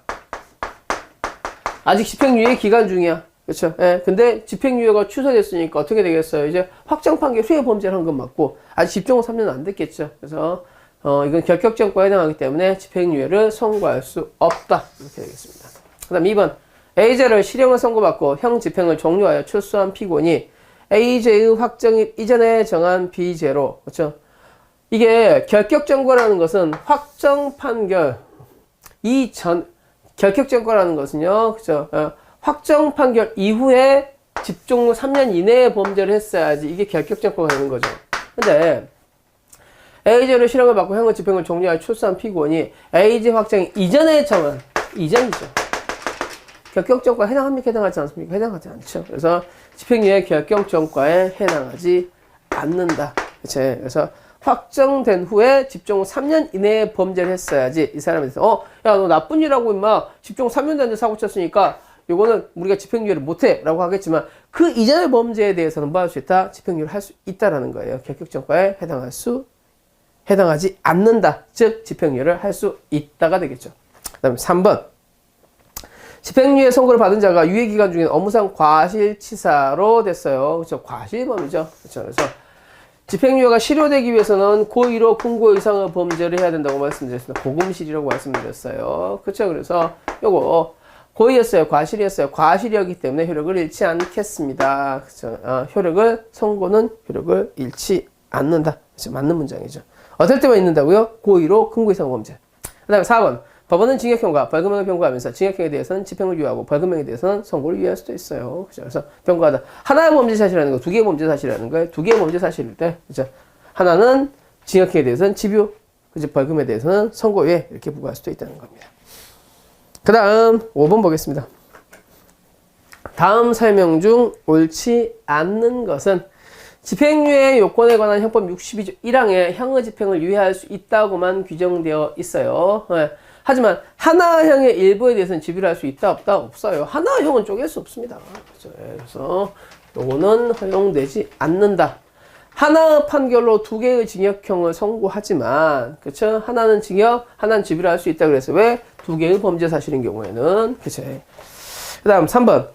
아직 집행유예 기간 중이야. 그렇죠? 예. 근데 집행유예가 취소됐으니까 어떻게 되겠어요? 이제 확정 판결 후에 범죄를 한 건 맞고 아직 집중 후 3년은 안 됐겠죠. 그래서 이건 결격전과에 해당하기 때문에 집행유예를 선고할 수 없다. 이렇게 되겠습니다. 그 다음 2번. A죄를 실형을 선고받고 형 집행을 종료하여 출소한 피고인이 A죄의 확정일 이전에 정한 B죄로, 그렇죠? 이게 결격전과라는 것은 확정 판결 결격전과라는 것은요, 그렇죠? 확정 판결 이후에 집중 후 3년 이내에 범죄를 했어야지 이게 결격전과가 되는 거죠. 근데 A죄로 실형을 받고 형의 집행을 종료하여 출소한 피고인이 A죄 확정 이전에 정한 이전이죠. 결격전과에 해당합니까? 해당하지 않습니까? 해당하지 않죠. 그래서 집행유예 결격전과에 해당하지 않는다. 그치? 그래서 확정된 후에 집중 후 3년 이내에 범죄를 했어야지 이 사람에 대해서 야, 너 나쁜 일하고 임마 집중 3년 됐는데 사고 쳤으니까 요거는 우리가 집행유예를 못해 라고 하겠지만 그 이전의 범죄에 대해서는 뭐 할 수 있다? 집행유예를 할 수 있다라는 거예요. 결격전과에 해당하지 않는다. 즉 집행유예를 할 수 있다가 되겠죠. 그 다음에 3번. 집행유예 선고를 받은 자가 유예기간 중에 업무상 과실치사로 됐어요. 그렇죠. 과실범이죠. 그렇죠. 그래서 집행유예가 실효되기 위해서는 고1호 금고 이상의 범죄를 해야 된다고 말씀드렸습니다. 고금실이라고 말씀드렸어요. 그렇죠. 그래서 요거 고의였어요. 과실이었어요. 과실이었기 때문에 효력을 잃지 않겠습니다. 그렇죠. 선고는 효력을 잃지 않는다. 그렇죠. 맞는 문장이죠. 어떨 때만 있는다고요? 고1호 금고 이상 범죄. 그 다음에 4번. 법원은 징역형과 벌금형을 병고하면서 징역형에 대해서는 집행을 유예하고 벌금형에 대해서는 선고를 유예할 수도 있어요. 그렇죠? 그래서 병고하다. 하나의 범죄 사실이라는 거, 두 개의 범죄 사실이라는 거예요. 두 개의 범죄 사실일 때, 그렇죠? 하나는 징역형에 대해서는 집유, 그죠? 벌금에 대해서는 선고유예 이렇게 부과할 수도 있다는 겁니다. 그 다음 5번 보겠습니다. 다음 설명 중 옳지 않는 것은 집행유예 요건에 관한 형법 62조 1항에 형의 집행을 유예할 수 있다고만 규정되어 있어요. 네. 하지만 하나형의 일부에 대해서는 집유를 할 수 있다 없다 없어요. 하나형은 쪼갤 수 없습니다. 그래서 요거는 허용되지 않는다. 하나의 판결로 두 개의 징역형을 선고하지만, 그쵸? 하나는 징역, 하나는 집유를 할 수 있다 그래서 왜? 두 개의 범죄 사실인 경우에는, 그쵸? 그 다음 3번.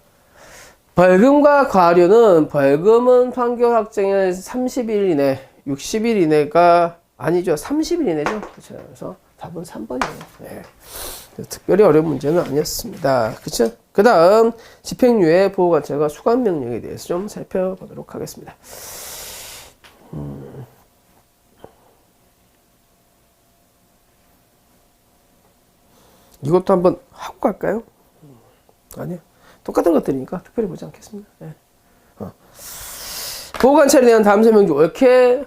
벌금과 과료는, 벌금은 판결 확정일 30일 이내, 60일 이내가 아니죠. 30일 이내죠. 그쵸? 그래서 답은 3번이에요. 네. 특별히 어려운 문제는 아니었습니다. 그쵸? 그 다음, 집행유예 보호관찰과 수감명령에 대해서 좀 살펴보도록 하겠습니다. 이것도 한번 하고 갈까요? 아니요. 똑같은 것들이니까 특별히 보지 않겠습니다. 네. 보호관찰에 대한 다음 설명 중 옳게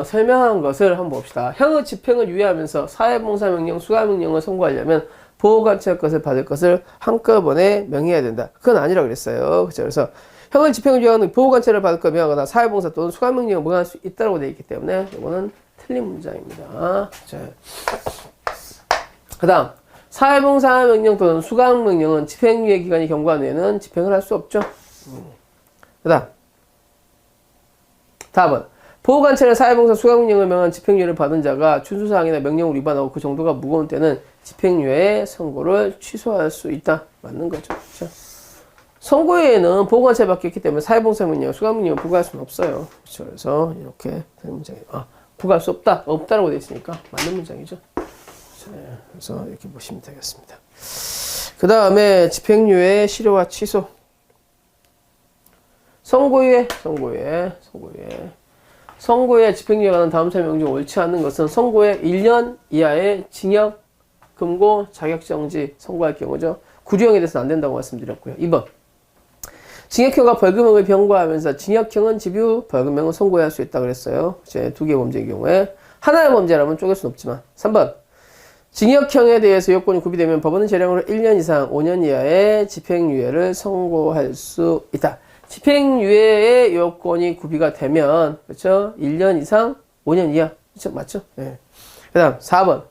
설명한 것을 한번 봅시다. 형의 집행을 유예하면서 사회봉사명령, 수감명령을 선고하려면 보호관찰 것을 받을 것을 한꺼번에 명해야 된다. 그건 아니라 그랬어요. 그렇죠? 그래서 형을 집행을 유예하는 보호관찰을 받을 것 명하거나 사회봉사 또는 수감명령을 명할 수 있다고 되어 있기 때문에 이거는 틀린 문장입니다. 그 다음 사회봉사 명령 또는 수감명령은 집행유예 기간이 경과한 후에는 집행을 할 수 없죠. 그 다음 답은 보호관찰에 사회봉사 수감명령을 명한 집행유예를 받은 자가 준수사항이나 명령을 위반하고 그 정도가 무거운 때는 집행유예 선고를 취소할 수 있다. 맞는 거죠. 그렇죠? 선고유예는 보호관찰 밖에 있기 때문에 사회봉사 명령, 수감명령을 부과할 수는 없어요. 그렇죠? 그래서 이렇게 되는 문장이에요. 부과할 수 없다. 없다라고 되어 있으니까 맞는 문장이죠. 그래서 이렇게 보시면 되겠습니다. 그 다음에 집행유예 실효와 취소. 선고유예 집행유예에 관한 다음 설명 중 옳지 않는 것은 선고에 1년 이하의 징역, 금고, 자격정지 선고할 경우죠. 구류형에 대해서는 안 된다고 말씀드렸고요. 2번. 징역형과 벌금형을 병과하면서 징역형은 집유, 벌금형은 선고해야 할 수 있다고 그랬어요. 두 개 범죄의 경우에. 하나의 범죄라면 쪼갤 수는 없지만. 3번. 징역형에 대해서 요건이 구비되면 법원은 재량으로 1년 이상 5년 이하의 집행유예를 선고할 수 있다. 집행유예의 요건이 구비가 되면, 그렇죠? 1년 이상 5년 이하. 그렇죠? 맞죠? 네. 그 다음 4번.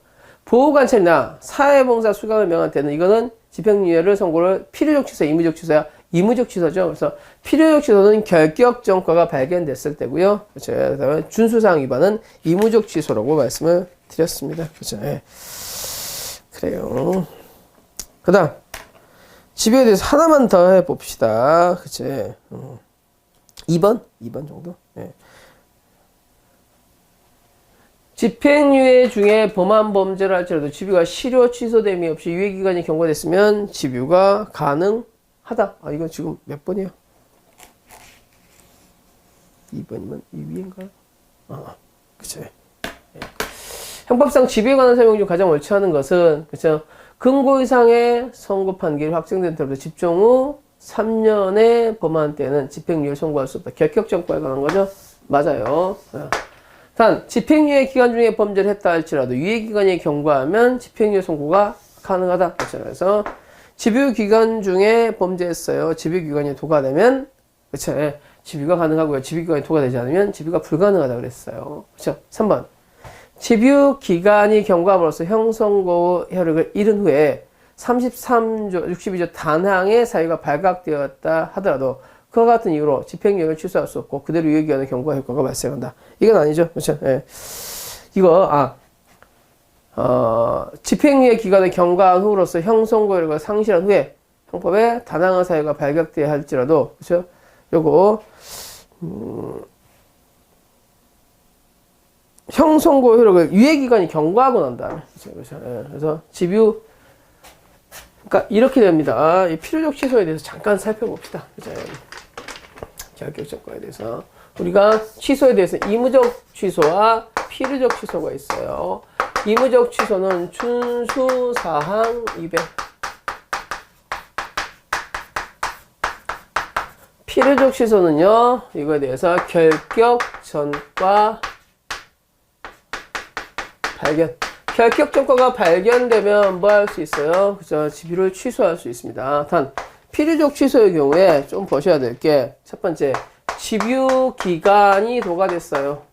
보호관찰이나 사회봉사 수감을 명한 때는 이거는 집행유예를 선고를 필요적 취소, 의무적 취소야. 의무적 취소죠. 그래서 필요적 취소는 결격정과가 발견됐을 때고요. 그렇죠? 그 다음에 준수사항 위반은 의무적 취소라고 말씀을 드렸습니다. 그렇죠? 네. 그래요. 그 다음 집유에 대해서 하나만 더 해봅시다. 그치? 2번 정도? 네. 집행유예 중에 범한 범죄를 할지라도 집유가 실효 취소됨이 없이 유예기간이 경과됐으면 집유가 가능하다. 이거 지금 몇 번이에요? 2번이면 이 위인가요? 그치? 네. 형법상 집유에 관한 설명 중 가장 옳지 않은 것은, 그쵸? 금고 이상의 선고 판결이 확정된 때부터 집정 후 3년에 범한 때는 집행유예를 선고할 수 없다. 결격정과에 관한 거죠? 맞아요. 단, 집행유예 기간 중에 범죄를 했다 할지라도 유예기간이 경과하면 집행유예 선고가 가능하다. 그래서 집유기간 중에 범죄했어요. 집유기간이 도과되면, 그쵸? 집유가 가능하고요. 집유기간이 도과되지 않으면 집유가 불가능하다 그랬어요. 그쵸? 3번. 집유 기간이 경과함으로써 형선고 효력을 잃은 후에 33조, 62조 단항의 사유가 발각되었다 하더라도 그와 같은 이유로 집행유예를 취소할 수 없고 그대로 유예기간의 경과 효과가 발생한다. 이건 아니죠. 그렇죠? 예. 이거 집행유예 기간의 경과한 후로서 형선고 효력을 상실한 후에 형법에 단항의 사유가 발각되어야 할지라도 그렇죠? 요거 형선고 효력을 유예기간이 경과하고 난 다음에 그래서 집유 그러니까 이렇게 됩니다. 이 필요적 취소에 대해서 잠깐 살펴봅시다. 결격정과에 대해서 우리가 취소에 대해서 의무적 취소와 필요적 취소가 있어요. 의무적 취소는 준수사항 위배, 필요적 취소는요 이거에 대해서 결격전과 발견. 결격정과가 발견되면 뭐 할 수 있어요? 그죠? 집유를 취소할 수 있습니다. 단, 필요적 취소의 경우에 좀 보셔야 될 게, 첫 번째, 집유 기간이 도과됐어요.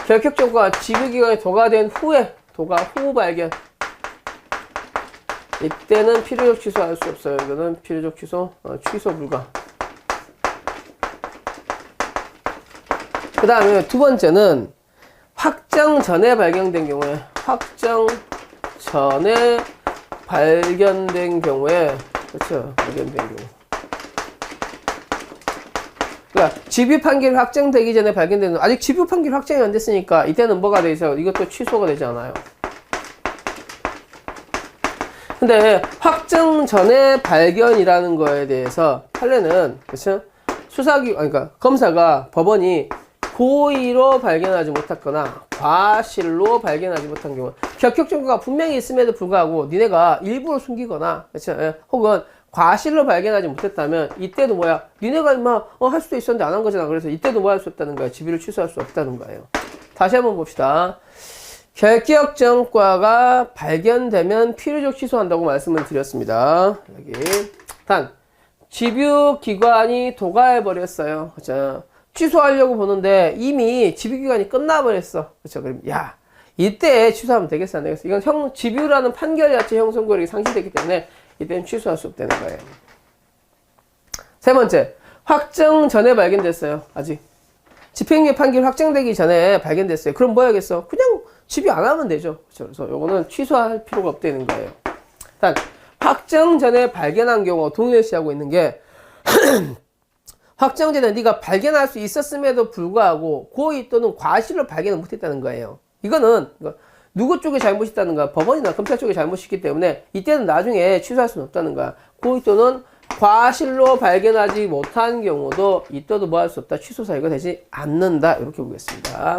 결격정과가 집유 기간이 도과된 후에, 도과 후 발견. 이때는 필요적 취소할 수 없어요. 이거는 필요적 취소, 취소 불가. 그 다음에 두 번째는 확정 전에 발견된 경우에, 확정 전에 발견된 경우에, 그렇죠. 발견된 경우. 그러니까 집유 판결이 확정되기 전에 발견되는, 아직 집유 판결이 확정이 안 됐으니까 이때는 뭐가 돼 있어요? 이것도 취소가 되지 않아요. 근데 확정 전에 발견이라는 거에 대해서 판례는, 그렇죠? 그러니까 검사가, 법원이 고의로 발견하지 못했거나 과실로 발견하지 못한 경우, 격격 증거가 분명히 있음에도 불구하고 니네가 일부러 숨기거나, 그렇죠? 혹은 과실로 발견하지 못했다면 이때도 뭐야? 니네가 임마 할 수도 있었는데 안 한 거잖아. 그래서 이때도 뭐 할 수 없다는 거야? 집유를 취소할 수 없다는 거예요. 다시 한번 봅시다. 결격정과가 발견되면 필요적 취소한다고 말씀을 드렸습니다. 여기 단 집유기간이 도가해버렸어요. 그렇죠? 취소하려고 보는데 이미 집유기간이 끝나버렸어. 그렇죠? 그럼 야, 이때 취소하면 되겠어 안 되겠어? 이건 집유라는 판결 자체 형성고력이 상실됐기 때문에 이때는 취소할 수 없다는 거예요. 세 번째, 확정 전에 발견됐어요. 아직 집행유예 판결 확정되기 전에 발견됐어요. 그럼 뭐 해야겠어? 그냥 집유 안 하면 되죠. 그렇죠? 그래서 요거는 취소할 필요가 없다는 거예요. 일단 확정 전에 발견한 경우 동일시하고 있는 게 확정 전에 네가 발견할 수 있었음에도 불구하고 고의 또는 과실로 발견을 못했다는 거예요. 이거는 누구 쪽에 잘못이 있다는 거야? 법원이나 검찰 쪽에 잘못이 있기 때문에 이때는 나중에 취소할 수는 없다는 거야. 고의 또는 과실로 발견하지 못한 경우도 이때도 뭐 할 수 없다. 취소 사유가 되지 않는다. 이렇게 보겠습니다.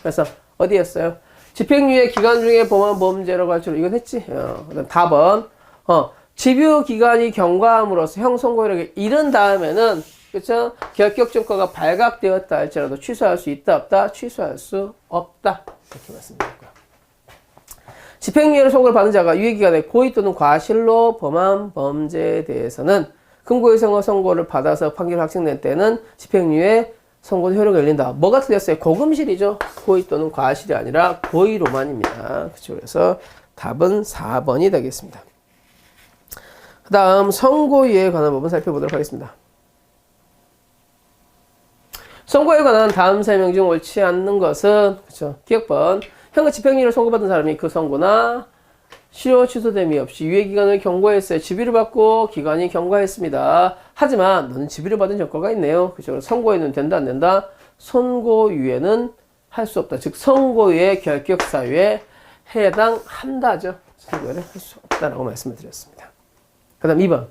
그래서 어디였어요? 집행유예 기간 중에 범한 범죄라고 할 줄 이건 했지? 그다음 답은 집유 기간이 경과함으로써 형 선고력이 이른 다음에는, 그렇죠? 결격증거가 발각되었다 할지라도 취소할 수 있다 없다? 취소할 수 없다. 이렇게 말씀드렸고요. 집행유예를 선고를 받은 자가 유예기간에 고의 또는 과실로 범한 범죄에 대해서는 금고유성의 선고를 받아서 판결이 확정된 때는 집행유예 선고는 효력이 열린다. 뭐가 틀렸어요? 고금실이죠. 고의 또는 과실이 아니라 고의로만입니다. 그렇죠? 그래서 답은 4번이 되겠습니다. 그 다음 선고유예에 관한 부분 살펴보도록 하겠습니다. 선고에 관한 다음 설명 중 옳지 않는 것은, 그렇죠? 기억번. 현재 집행유예를 선고받은 사람이 그 선고나 실효 취소됨이 없이 유예기간을 경과했어요. 집유를 받고 기간이 경과했습니다. 하지만 너는 집유를 받은 전과가 있네요. 그죠? 선고유예는 된다 안 된다? 선고유예는 할 수 없다. 즉 선고유예 결격사유에 해당한다죠. 선고유예를 할 수 없다라고 말씀을 드렸습니다. 그 다음 2번.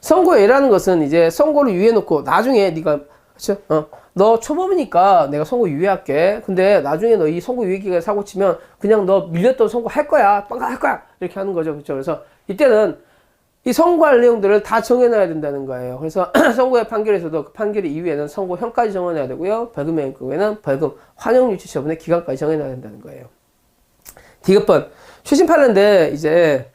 선고유예라는 것은 이제 선고를 유예해놓고 나중에 네가, 그렇죠? 너 초범이니까 내가 선고 유예할게. 근데 나중에 너 이 선고 유예 기간에 사고 치면 그냥 너 밀렸던 선고 할 거야. 빵가 할 거야. 이렇게 하는 거죠. 그렇죠? 그래서 이때는 이 선고할 내용들을 다 정해놔야 된다는 거예요. 그래서 선고의 판결에서도 그 판결 이후에는 선고형까지 정해놔야 되고요. 벌금의 경우에는 벌금, 환영 유치 처분의 기간까지 정해놔야 된다는 거예요. 디귿번. 최신 판례인데 이제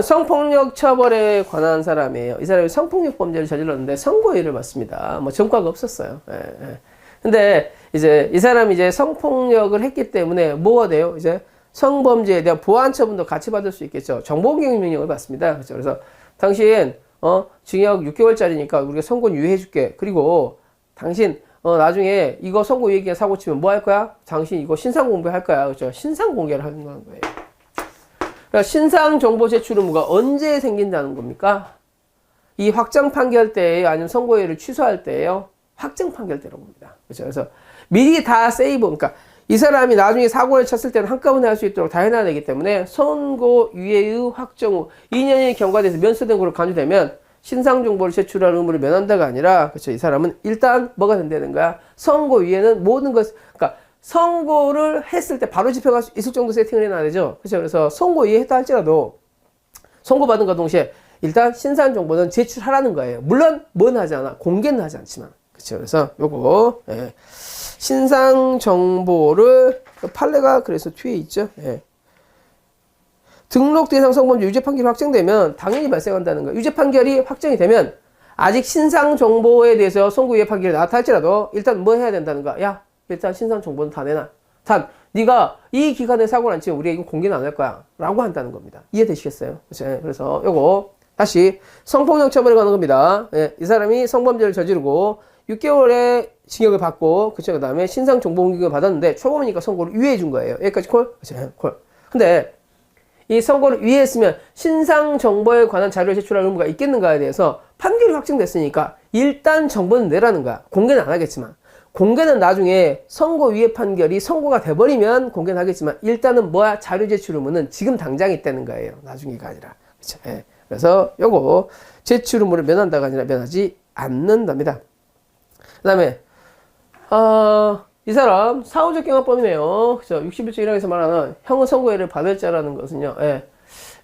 성폭력 처벌에 관한 사람이에요. 이 사람이 성폭력 범죄를 저질렀는데 선고유예를 받습니다. 뭐 전과가 없었어요. 근데 이제 이 사람이 이제 성폭력을 했기 때문에 뭐가 돼요? 이제 성범죄에 대한 보안 처분도 같이 받을 수 있겠죠. 정보공개 명령을 받습니다. 그렇죠? 그래서 당신 징역 6개월짜리니까 우리가 선고 유예해 줄게. 그리고 당신 나중에 이거 선고 유예 기간 사고 치면 뭐 할 거야? 당신 이거 신상 공개할 거야. 그렇죠? 신상 공개를 하는 거예요. 그러니까 신상 정보 제출 의무가 언제 생긴다는 겁니까? 이 확정 판결 때에 아니면 선고유예를 취소할 때예요. 확정 판결 때라고 봅니다. 그렇죠? 그래서 미리 다 세이브, 그러니까 이 사람이 나중에 사고를 쳤을 때는 한꺼번에 할 수 있도록 다 해놔야 되기 때문에 선고유예의 확정 후 2년이 경과돼서 면소된 거로 간주되면 신상 정보를 제출할 의무를 면한다가 아니라, 그렇죠? 이 사람은 일단 뭐가 된다는 거야? 선고유예는 모든 것, 그러니까 선고를 했을 때 바로 집행할 수 있을 정도 세팅을 해놔야 되죠. 그렇죠? 그래서 선고유예 했다 할지라도 선고받은과 동시에 일단 신상 정보는 제출하라는 거예요. 물론 뭐는 하지 않아. 공개는 하지 않지만. 그렇죠? 그래서 요거 신상 정보를 판례가 그래서 뒤에 있죠. 등록 대상 성범죄 유죄 판결이 확정되면 당연히 발생한다는 거예요. 유죄 판결이 확정이 되면 아직 신상 정보에 대해서 선고유예 판결이 나왔다 할지라도 일단 뭐 해야 된다는 거야. 야, 일단 신상 정보는 다 내놔. 단 네가 이 기간에 사고를 안 치면 우리가 이거 공개는 안 할 거야 라고 한다는 겁니다. 이해되시겠어요? 그렇죠? 그래서 요거 다시 성폭력 처벌에 관한 겁니다. 이 사람이 성범죄를 저지르고 6개월의 징역을 받고, 그쵸. 그 다음에 신상정보공개를 받았는데, 초범이니까 선고를 유예해 준 거예요. 여기까지 콜? 그쵸. 콜. 근데, 이 선고를 유예했으면 신상정보에 관한 자료를 제출할 의무가 있겠는가에 대해서 판결이 확정됐으니까 일단 정보는 내라는 거야. 공개는 안 하겠지만. 공개는 나중에 선고 유예 판결이 선고가 돼버리면 공개는 하겠지만 일단은 뭐야? 자료 제출 의무는 지금 당장 있다는 거예요. 나중에가 아니라. 그쵸. 예. 그래서 요거 제출 의무를 면한다가 아니라 면하지 않는답니다. 그 다음에 이 사람 사후적 경합범이네요. 그죠? 61조 1항에서 말하는 형은 선고유예를 받을 자라는 것은요. 예.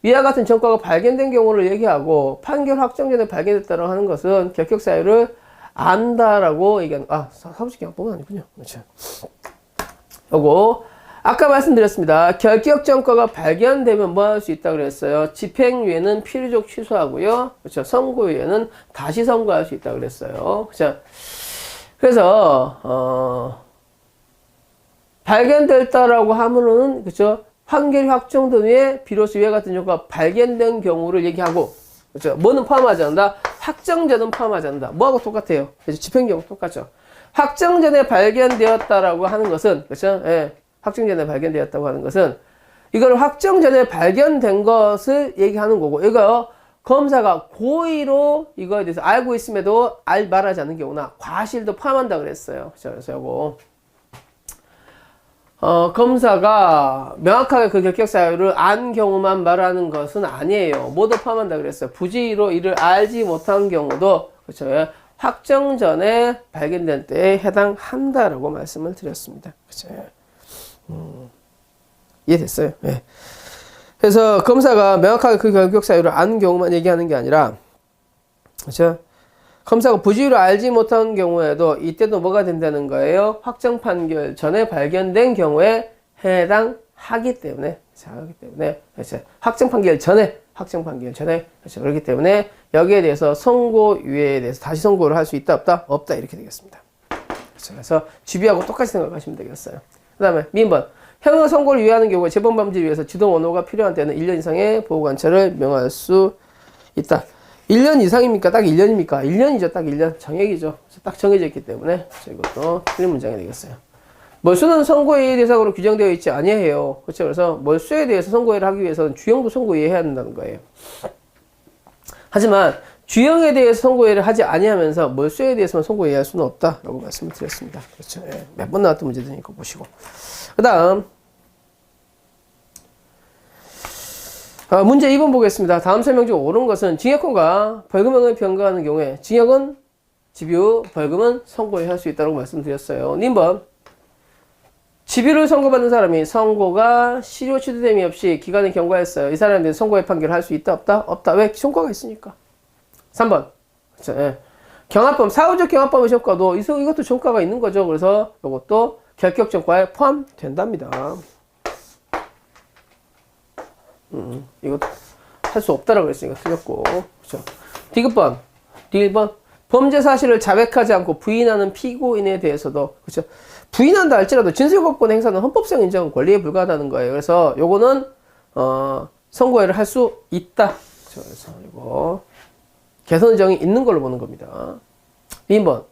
위와 같은 전과가 발견된 경우를 얘기하고 판결 확정 전에 발견됐다고 하는 것은 결격 사유를 안다라고 얘기하는 사후적 경합범은 아니군요. 그렇죠. 요거 아까 말씀드렸습니다. 결격 전과가 발견되면 뭐 할 수 있다 그랬어요? 집행유예는 필요적 취소하고요. 그렇죠. 선고유예는 다시 선고할 수 있다 그랬어요. 그렇죠. 그래서 발견됐다라고 하면은 그렇죠. 판결이 확정된 후에 비로소 위와 같은 경우가 발견된 경우를 얘기하고 그렇죠. 뭐는 포함하지 않는다. 확정전은 포함하지 않는다. 뭐하고 똑같아요. 그래서 집행경우 똑같죠. 확정전에 발견되었다라고 하는 것은 그렇죠. 예. 확정전에 발견되었다고 하는 것은 이걸 확정전에 발견된 것을 얘기하는 거고 이거 검사가 고의로 이거에 대해서 알고 있음에도 말하지 않는 경우나 과실도 포함한다 그랬어요. 그래서 요거 검사가 명확하게 그 결격 사유를 안 경우만 말하는 것은 아니에요. 모두 포함한다 그랬어요. 부지로 이를 알지 못한 경우도 그렇죠. 확정 전에 발견된 때에 해당한다라고 말씀을 드렸습니다. 그렇죠. 이해됐어요? 네. 그래서 검사가 명확하게 그 결격 사유를 아는 경우만 얘기하는 게 아니라, 그렇죠? 검사가 부지로 알지 못한 경우에도 이때도 뭐가 된다는 거예요? 확정 판결 전에 발견된 경우에 해당하기 때문에, 그렇죠? 확정 판결 전에, 그렇죠? 그렇기 때문에 여기에 대해서 선고 유예에 대해서 다시 선고를 할 수 있다, 없다? 없다 이렇게 되겠습니다. 그렇죠? 그래서 GB하고 똑같이 생각하시면 되겠어요. 그 다음에 민번. 형의 선고를 유예하는 경우에 재범 방지를 위해서 지동 원호가 필요한 때는 1년 이상의 보호관찰을 명할 수 있다. 1년 이상입니까? 딱 1년입니까? 1년이죠. 딱 1년. 정액이죠. 딱 정해져 있기 때문에 이것도 틀린 문장이 되겠어요. 몰수는 선고유예 대상으로 규정되어 있지 아니해요. 그렇죠. 그래서 몰수에 대해서 선고유예를 하기 위해서는 주형도 선고유예해야 한다는 거예요. 하지만 주형에 대해서 선고유예를 하지 아니하면서 몰수에 대해서만 선고유예할 수는 없다라고 말씀을 드렸습니다. 그렇죠. 예. 몇 번 나왔던 문제들이니까 보시고. 그 다음 문제 2번 보겠습니다. 다음 설명 중 옳은 것은 징역형과 벌금형을 변경하는 경우에 징역은 집유, 벌금은 선고유예할 수 있다고 말씀드렸어요. 님번 집유를 선고받는 사람이 선고가 실효 취소됨이 없이 기간을 경과했어요. 이 사람에 대해서 선고유예 판결을 할 수 있다, 없다? 없다. 왜? 성과가 있으니까. 3번 그렇죠. 예. 경합범, 사후적 경합범의 전과도 이것도 전과가 있는 거죠. 그래서 이것도 결격 전과에 포함된답니다. 이거 할 수 없다라고 그랬으니까 틀렸고. 그렇죠. 디귿번, 1번. 범죄 사실을 자백하지 않고 부인하는 피고인에 대해서도, 그렇죠. 부인한다 할지라도 진술거부권 행사는 헌법상 인정한 권리에 불과하다는 거예요. 그래서 요거는, 선고유예를 할 수 있다. 그렇죠. 그래서 이거, 개선정이 있는 걸로 보는 겁니다. 2번.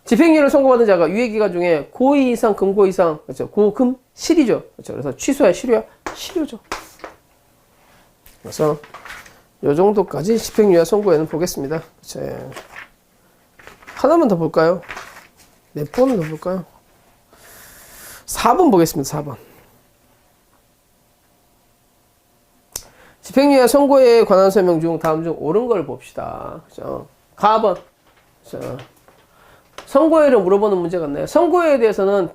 집행유예를 선고받은 자가 유예기간 중에 고의 이상, 금고 이상, 그렇죠. 고금 실이죠. 그렇죠. 그래서 취소야, 실효야? 실효죠. 그래서 요 정도까지 집행유예 선고에는 보겠습니다. 그렇죠. 하나만 더 볼까요? 몇 번을 더 볼까요? 4번 보겠습니다. 4번. 집행유예 선고에 관한 설명 중 다음 중 옳은 걸 봅시다. 그죠? 가번. 그죠? 선고유예를 물어보는 문제 같네요. 선고유예에 대해서는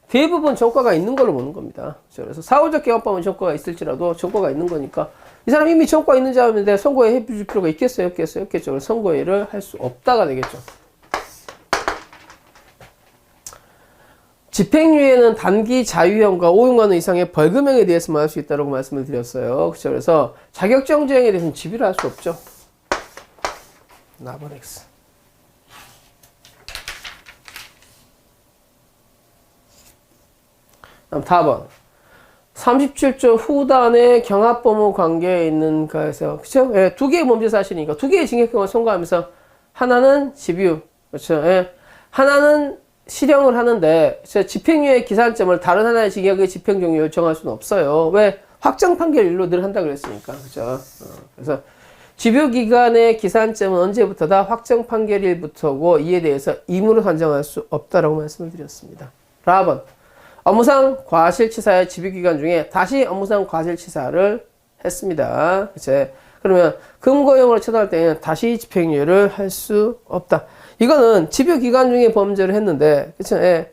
대부분 전과가 있는 걸로 보는 겁니다. 그죠? 그래서 사후적 경합범은 전과가 있을지라도 전과가 있는 거니까 이 사람 이미 전과 있는 자인데 선고유예 해줄 필요가 있겠어요? 없겠어요? 없겠죠. 그래서 선고유예를 할 수 없다가 되겠죠. 집행유예는 단기 자유형과 5년간 이상의 벌금형에 대해서만 할 수 있다고 말씀을 드렸어요. 그렇죠? 그래서 자격정지형에 대해서는 집유를 할 수 없죠. 나번 X. 다음 4번. 37조 후단의 경합범의 관계에 있는 가에서, 그쵸? 예, 두 개의 범죄 사실이니까 두 개의 징역형을 선고하면서 하나는 집유, 그렇죠? 예. 하나는 실형을 하는데 집행유예 기산점을 다른 하나의 징역의 집행 종류를 정할 수는 없어요. 왜? 확정 판결일로 늘 한다 그랬으니까. 그죠? 그래서 집유기간의 기산점은 언제부터다? 확정 판결일부터고 이에 대해서 임의로 산정할 수 없다라고 말씀을 드렸습니다. 4번. 업무상 과실치사의 집유기간 중에 다시 업무상 과실치사를 했습니다. 그치? 그러면 금고형으로 처단할 때는 다시 집행유예를 할 수 없다. 이거는 집유기간 중에 범죄를 했는데, 그쵸? 예.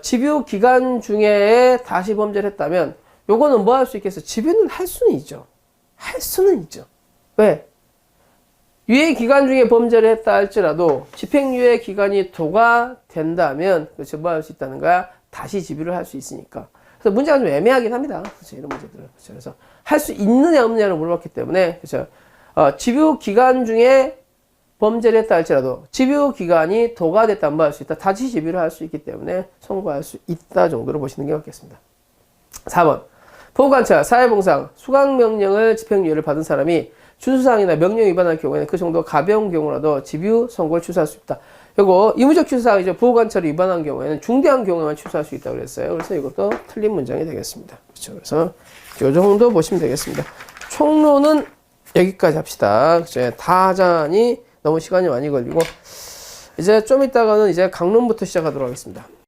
집유기간 중에 다시 범죄를 했다면, 요거는 뭐 할 수 있겠어? 집유는 할 수는 있죠. 할 수는 있죠. 왜? 유예 기간 중에 범죄를 했다 할지라도 집행유예 기간이 도가 된다면, 그렇죠? 뭐 할 수 있다는 거야? 다시 집유를 할 수 있으니까. 그래서 문제가 좀 애매하긴 합니다. 그렇죠? 이런 문제들은. 그렇죠? 그래서 할 수 있느냐 없느냐를 물어봤기 때문에, 그렇죠? 집유 기간 중에 범죄를 했다 할지라도 집유 기간이 도가 됐다면 뭐 할 수 있다? 다시 집유를 할 수 있기 때문에 선고할 수 있다 정도로 보시는 게 맞겠습니다. 4번. 보호관찰, 사회봉상, 수강명령을 집행유예를 받은 사람이 준수사항이나 명령 위반할 경우에는 그 정도 가벼운 경우라도 집유 선고를 취소할 수 있다. 요거 의무적 취소사항이죠. 보호관찰을 위반한 경우에는 중대한 경우에만 취소할 수 있다고 그랬어요. 그래서 이것도 틀린 문장이 되겠습니다. 그렇죠. 그래서 요 정도 보시면 되겠습니다. 총론은 여기까지 합시다. 그렇죠. 다 하자니 너무 시간이 많이 걸리고 이제 좀 이따가는 이제 강론부터 시작하도록 하겠습니다.